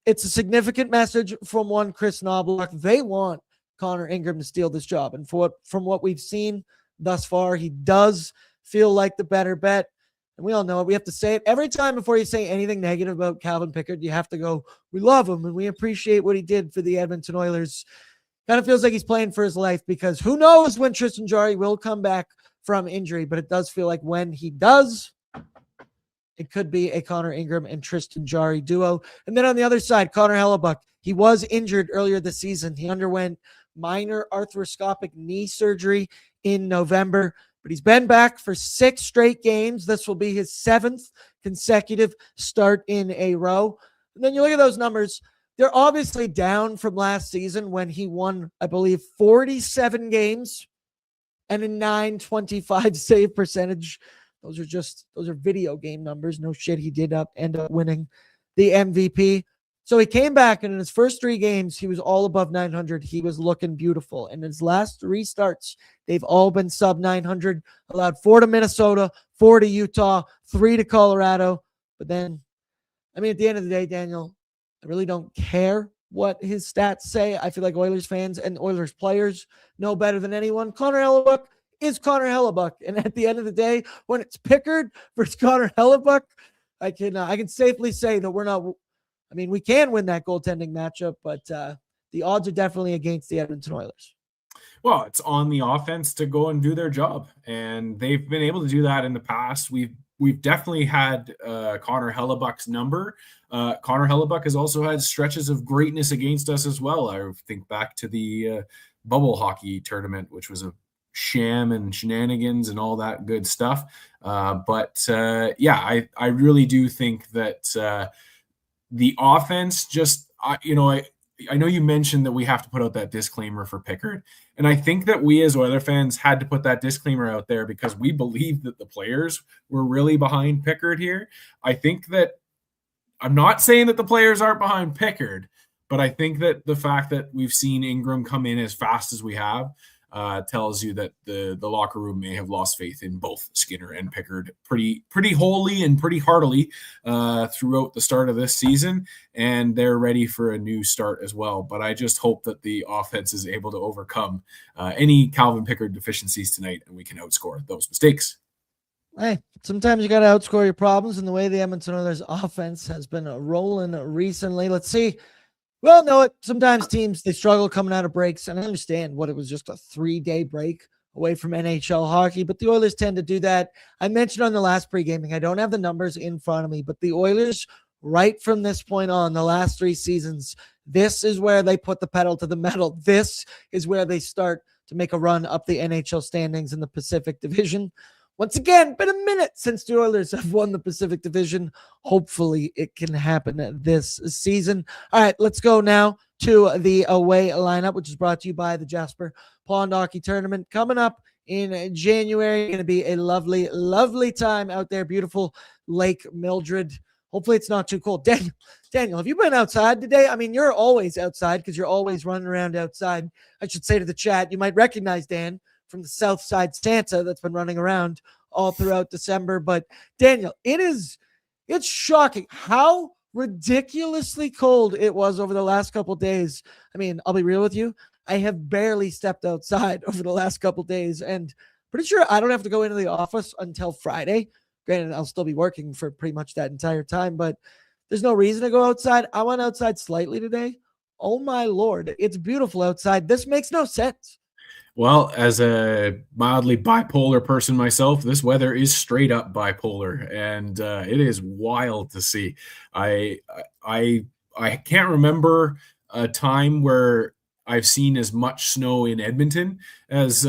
it's a significant message from one Chris Knobloch. They want Connor Ingram to steal this job. And from what we've seen thus far, he does feel like the better bet. And we all know it. We have to say it every time before you say anything negative about Calvin Pickard. You have to go, we love him and we appreciate what he did for the Edmonton Oilers. Kind of feels like he's playing for his life because who knows when Tristan Jarry will come back from injury, but it does feel like when he does, it could be a Connor Ingram and Tristan Jarry duo. And then on the other side, Connor Hellebuck, he was injured earlier this season. He underwent minor arthroscopic knee surgery in November, but he's been back for 6 straight games. This will be his 7th consecutive start in a row. And then you look at those numbers. They're obviously down from last season when he won, I believe, 47 games and a 925 save percentage. Those are video game numbers. No shit. He did end up winning the MVP. So he came back, and in his first 3 games, he was all above 900. He was looking beautiful. And his last 3 starts, they've all been sub 900. Allowed 4 to Minnesota, 4 to Utah, 3 to Colorado. But then, I mean, at the end of the day, Daniel, I really don't care what his stats say. I feel like Oilers fans and Oilers players know better than anyone. Connor Hellebuck is Connor Hellebuck. And at the end of the day, when it's Pickard versus Connor Hellebuck, I can safely say that we're not. I mean, we can win that goaltending matchup, but the odds are definitely against the Edmonton Oilers. Well, it's on the offense to go and do their job, and they've been able to do that in the past. We've definitely had Connor Hellebuck's number. Connor Hellebuck has also had stretches of greatness against us as well. I think back to the bubble hockey tournament, which was a sham and shenanigans and all that good stuff. But I really do think that the offense just, I know you mentioned that we have to put out that disclaimer for Pickard. And I think that we as Oiler fans had to put that disclaimer out there because we believe that the players were really behind Pickard here. I think that I'm not saying that the players aren't behind Pickard, but I think that the fact that we've seen Ingram come in as fast as we have tells you that the locker room may have lost faith in both Skinner and Pickard pretty wholly and pretty heartily throughout the start of this season, and they're ready for a new start as well. But I just hope that the offense is able to overcome any Calvin Pickard deficiencies tonight, and we can outscore those mistakes. Hey, sometimes you got to outscore your problems, and the way the Edmonton Oilers offense has been rolling recently. Let's see. Well, no, sometimes teams, they struggle coming out of breaks, and I understand what it was just a 3-day break away from NHL hockey, but the Oilers tend to do that. I mentioned on the last pre-gaming, I don't have the numbers in front of me, but the Oilers, right from this point on, the last 3 seasons, this is where they put the pedal to the metal. This is where they start to make a run up the NHL standings in the Pacific Division. Once again, been a minute since the Oilers have won the Pacific Division. Hopefully it can happen this season. All right, let's go now to the away lineup, which is brought to you by the Jasper Pond Hockey Tournament. Coming up in January, going to be a lovely, lovely time out there. Beautiful Lake Mildred. Hopefully it's not too cold. Daniel, have you been outside today? I mean, you're always outside because you're always running around outside. I should say to the chat, you might recognize Dan from the South Side Santa that's been running around all throughout December. But Daniel, it's shocking how ridiculously cold it was over the last couple of days. I mean, I'll be real with you. I have barely stepped outside over the last couple of days, and pretty sure I don't have to go into the office until Friday. Granted, I'll still be working for pretty much that entire time, but there's no reason to go outside. I went outside slightly today. Oh my Lord, it's beautiful outside. This makes no sense. Well, as a mildly bipolar person myself, this weather is straight up bipolar, and it is wild to see. I can't remember a time where I've seen as much snow in Edmonton as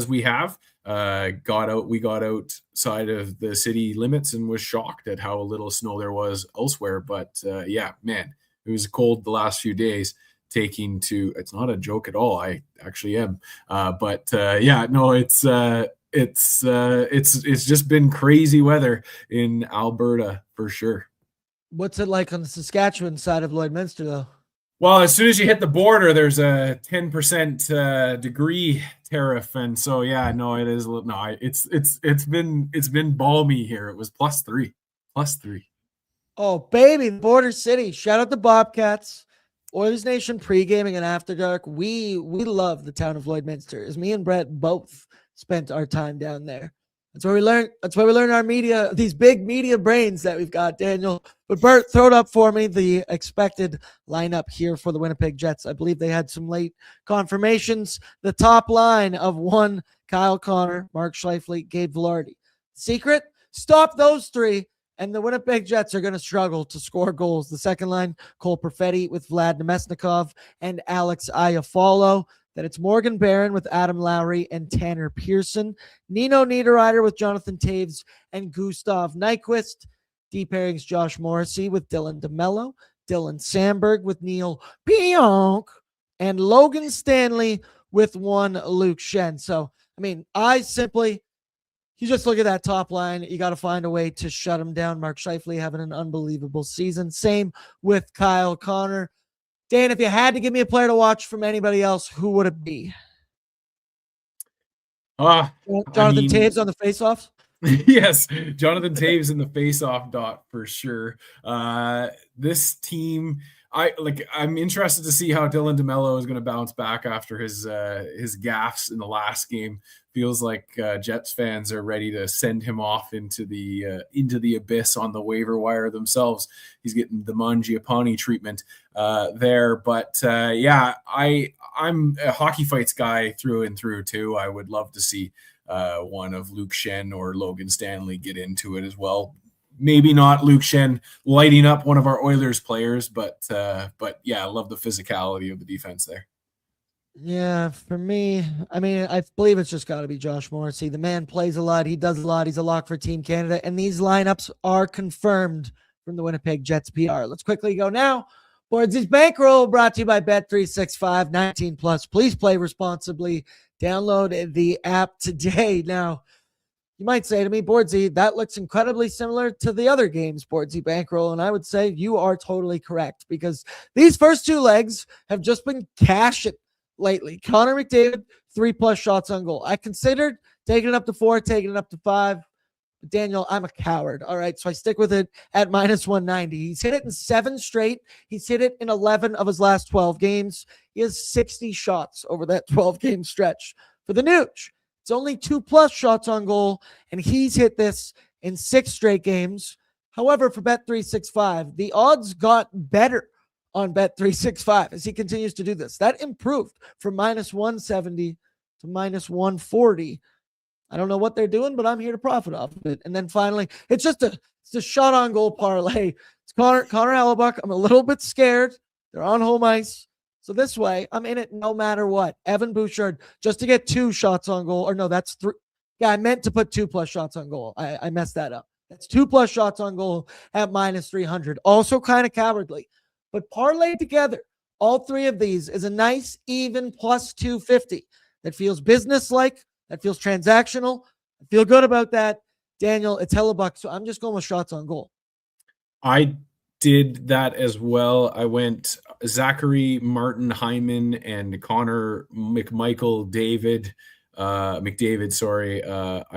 we have. We got outside of the city limits and was shocked at how little snow there was elsewhere. But yeah, man, it was cold the last few days. It's not a joke at all. I actually am. Yeah, no, it's just been crazy weather in Alberta for sure. What's it like on the Saskatchewan side of Lloydminster though? Well, as soon as you hit the border, there's a 10% degree tariff, and so yeah, no, it is. No, it's been balmy here. It was +3. Oh baby, Border City! Shout out the Bobcats. Oilers Nation Pregaming and After Dark. We love the town of Lloydminster. As me and Brett both spent our time down there. That's where we learn. That's why we learn our media, these big media brains that we've got, Daniel. But Bert, throw it up for me. The expected lineup here for the Winnipeg Jets. I believe they had some late confirmations. The top line of 1, Kyle Connor, Mark Scheifele, Gabe Vilardi. Secret, stop those 3. And the Winnipeg Jets are going to struggle to score goals. The second line, Cole Perfetti with Vlad Nemesnikov and Alex Iafallo. Then it's Morgan Barron with Adam Lowry and Tanner Pearson. Nino Niederreiter with Jonathan Taves and Gustav Nyquist. Deep pairings, Josh Morrissey with Dylan DeMello. Dylan Sandberg with Neil Pionk. And Logan Stanley with 1 Luke Shen. So I mean, you just look at that top line. You got to find a way to shut him down. Mark Scheifele having an unbelievable season. Same with Kyle Connor. Dan, if you had to give me a player to watch from anybody else, who would it be? Jonathan Taves on the faceoffs? Yes, Jonathan Taves in the face-off dot for sure. This team, I'm interested to see how Dylan DeMello is going to bounce back after his gaffes in the last game. Feels like Jets fans are ready to send him off into the abyss on the waiver wire themselves. He's getting the Mangiapane treatment there, but I'm a hockey fights guy through and through too. I would love to see one of Luke Shen or Logan Stanley get into it as well. Maybe not Luke Shen lighting up one of our Oilers players, but yeah, I love the physicality of the defense there. Yeah, for me, I mean, I believe it's just got to be Josh Morrissey. The man plays a lot. He does a lot. He's a lock for Team Canada, and these lineups are confirmed from the Winnipeg Jets PR. Let's quickly go now. Bordzy's Bankroll brought to you by Bet365, 19 plus. Please play responsibly. Download the app today. Now, you might say to me, Bordzy, that looks incredibly similar to the other games, Bordzy Bankroll. And I would say you are totally correct, because these first two legs have just been cashing lately. Connor McDavid, 3+ shots on goal. I considered taking it up to 4, taking it up to 5. But Daniel, I'm a coward. All right, so I stick with it at -190. He's hit it in 7 straight. He's hit it in 11 of his last 12 games. He has 60 shots over that 12-game stretch. For the Nooch, it's only 2+ shots on goal, and he's hit this in 6 straight games. However, for Bet365, the odds got better on Bet365 as he continues to do this. That improved from -170 to -140. I don't know what they're doing, but I'm here to profit off of it. And then finally, it's a shot on goal parlay. It's Connor Hellebuck. I'm a little bit scared. They're on home ice. So this way, I'm in it no matter what. Evan Bouchard, just to get 2 shots on goal. Or no, that's 3. Yeah, I meant to put 2+ shots on goal. I messed that up. That's 2+ shots on goal at -300. Also kind of cowardly. But parlayed together, all 3 of these is a nice, even +250 that feels business-like, that feels transactional. I feel good about that. Daniel, it's Hellebuck, so I'm just going with shots on goal. I did that as well. I went Zachary, Martin, Hyman, and Connor McDavid. I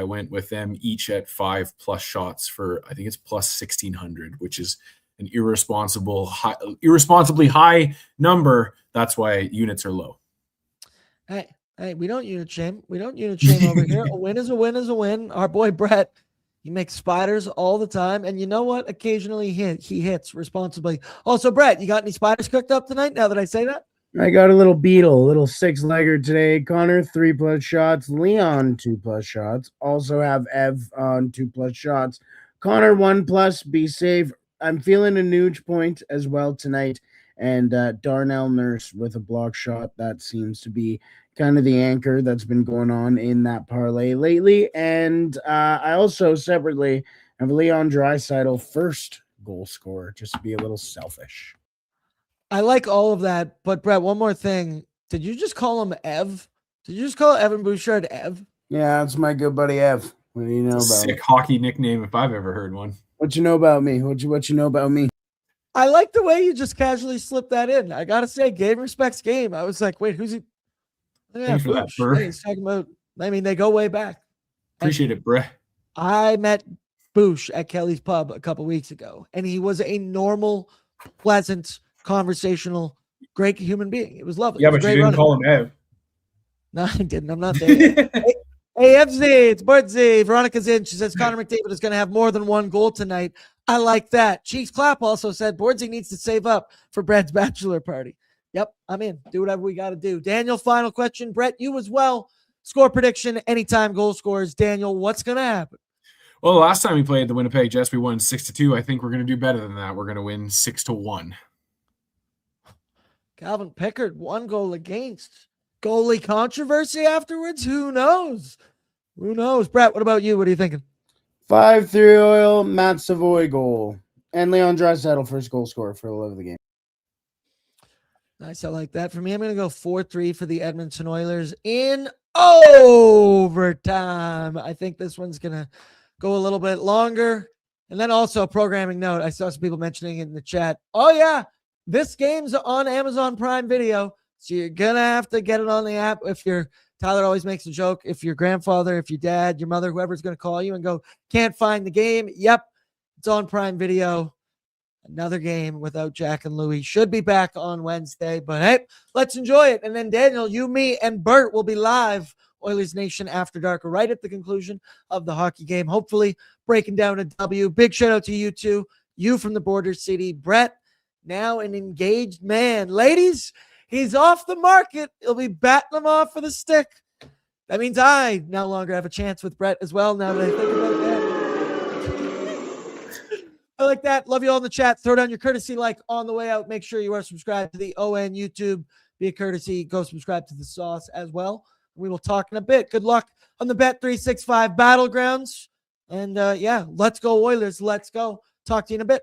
went with them each at 5+ shots for, I think it's +1,600, which is an irresponsibly high number. That's why units are low. Hey, we don't unit shame. We don't unit shame over here. A win is a win is a win. Our boy Brett, he makes spiders all the time. And you know what? Occasionally he hits responsibly. Also, Brett, you got any spiders cooked up tonight now that I say that? I got a little beetle, a little 6-legger today. Connor, 3+ shots. Leon, 2+ shots. Also have Ev on 2+ shots. Connor, 1+. Be safe. I'm feeling a Nuge point as well tonight. And Darnell Nurse with a block shot. That seems to be kind of the anchor that's been going on in that parlay lately. And I also separately have Leon Draisaitl first goal scorer, just to be a little selfish. I like all of that, but Brett, one more thing. Did you just call him Ev? Did you just call Evan Bouchard Ev? Yeah, that's my good buddy Ev. What do you know about Sick hockey nickname if I've ever heard one. What you know about me? What you know about me? I like the way you just casually slipped that in. I gotta say, game respects game. I was like, wait, who's he? Yeah, Thanks for that, Burr. He's talking about. I mean, they go way back. Appreciate it, bruh. I met Boosh at Kelly's Pub a couple weeks ago, and he was a normal, pleasant, conversational, great human being. It was lovely. Yeah, was but you didn't call him Ev. No, I didn't. I'm not there. Hey, FZ, it's Bordzy. Veronica's in. She says Connor McDavid is going to have more than 1 goal tonight. I like that. Chiefs Clap also said Bordzy needs to save up for Brett's bachelor party. Yep, I'm in. Do whatever we got to do. Daniel, final question. Brett, you as well. Score prediction, anytime goal scores. Daniel, what's going to happen? Well, the last time we played the Winnipeg Jets, we won 6-2. I think we're going to do better than that. We're going to win 6-1. Calvin Pickard, 1 goal against. Goalie controversy afterwards? Who knows? Who knows? Brett, what about you? What are you thinking? 5-3 Oil, Matt Savoy goal. And Leon Draisaitl first goal scorer for the love of the game. Nice. I like that. For me, I'm going to go 4-3 for the Edmonton Oilers in overtime. I think this one's going to go a little bit longer. And then also a programming note. I saw some people mentioning it in the chat. Oh, yeah. This game's on Amazon Prime Video. So you're going to have to get it on the app. If you're, Tyler always makes a joke. If your grandfather, if your dad, your mother, whoever's going to call you and go, can't find the game. Yep. It's on Prime Video. Another game without Jack and Louie. Should be back on Wednesday, but hey, let's enjoy it. And then Daniel, you, me, and Bert will be live, Oilersnation After Dark, right at the conclusion of the hockey game. Hopefully breaking down a W. Big shout out to you two, you from the border city. Brett, now an engaged man. Ladies, he's off the market. He'll be batting him off for the stick. That means I no longer have a chance with Brett as well, now that I think about that. I like that. Love you all in the chat. Throw down your courtesy like on the way out. Make sure you are subscribed to the ON YouTube. Be a courtesy. Go subscribe to the sauce as well. We will talk in a bit. Good luck on the Bet365 Battlegrounds. And yeah, let's go Oilers. Let's go. Talk to you in a bit.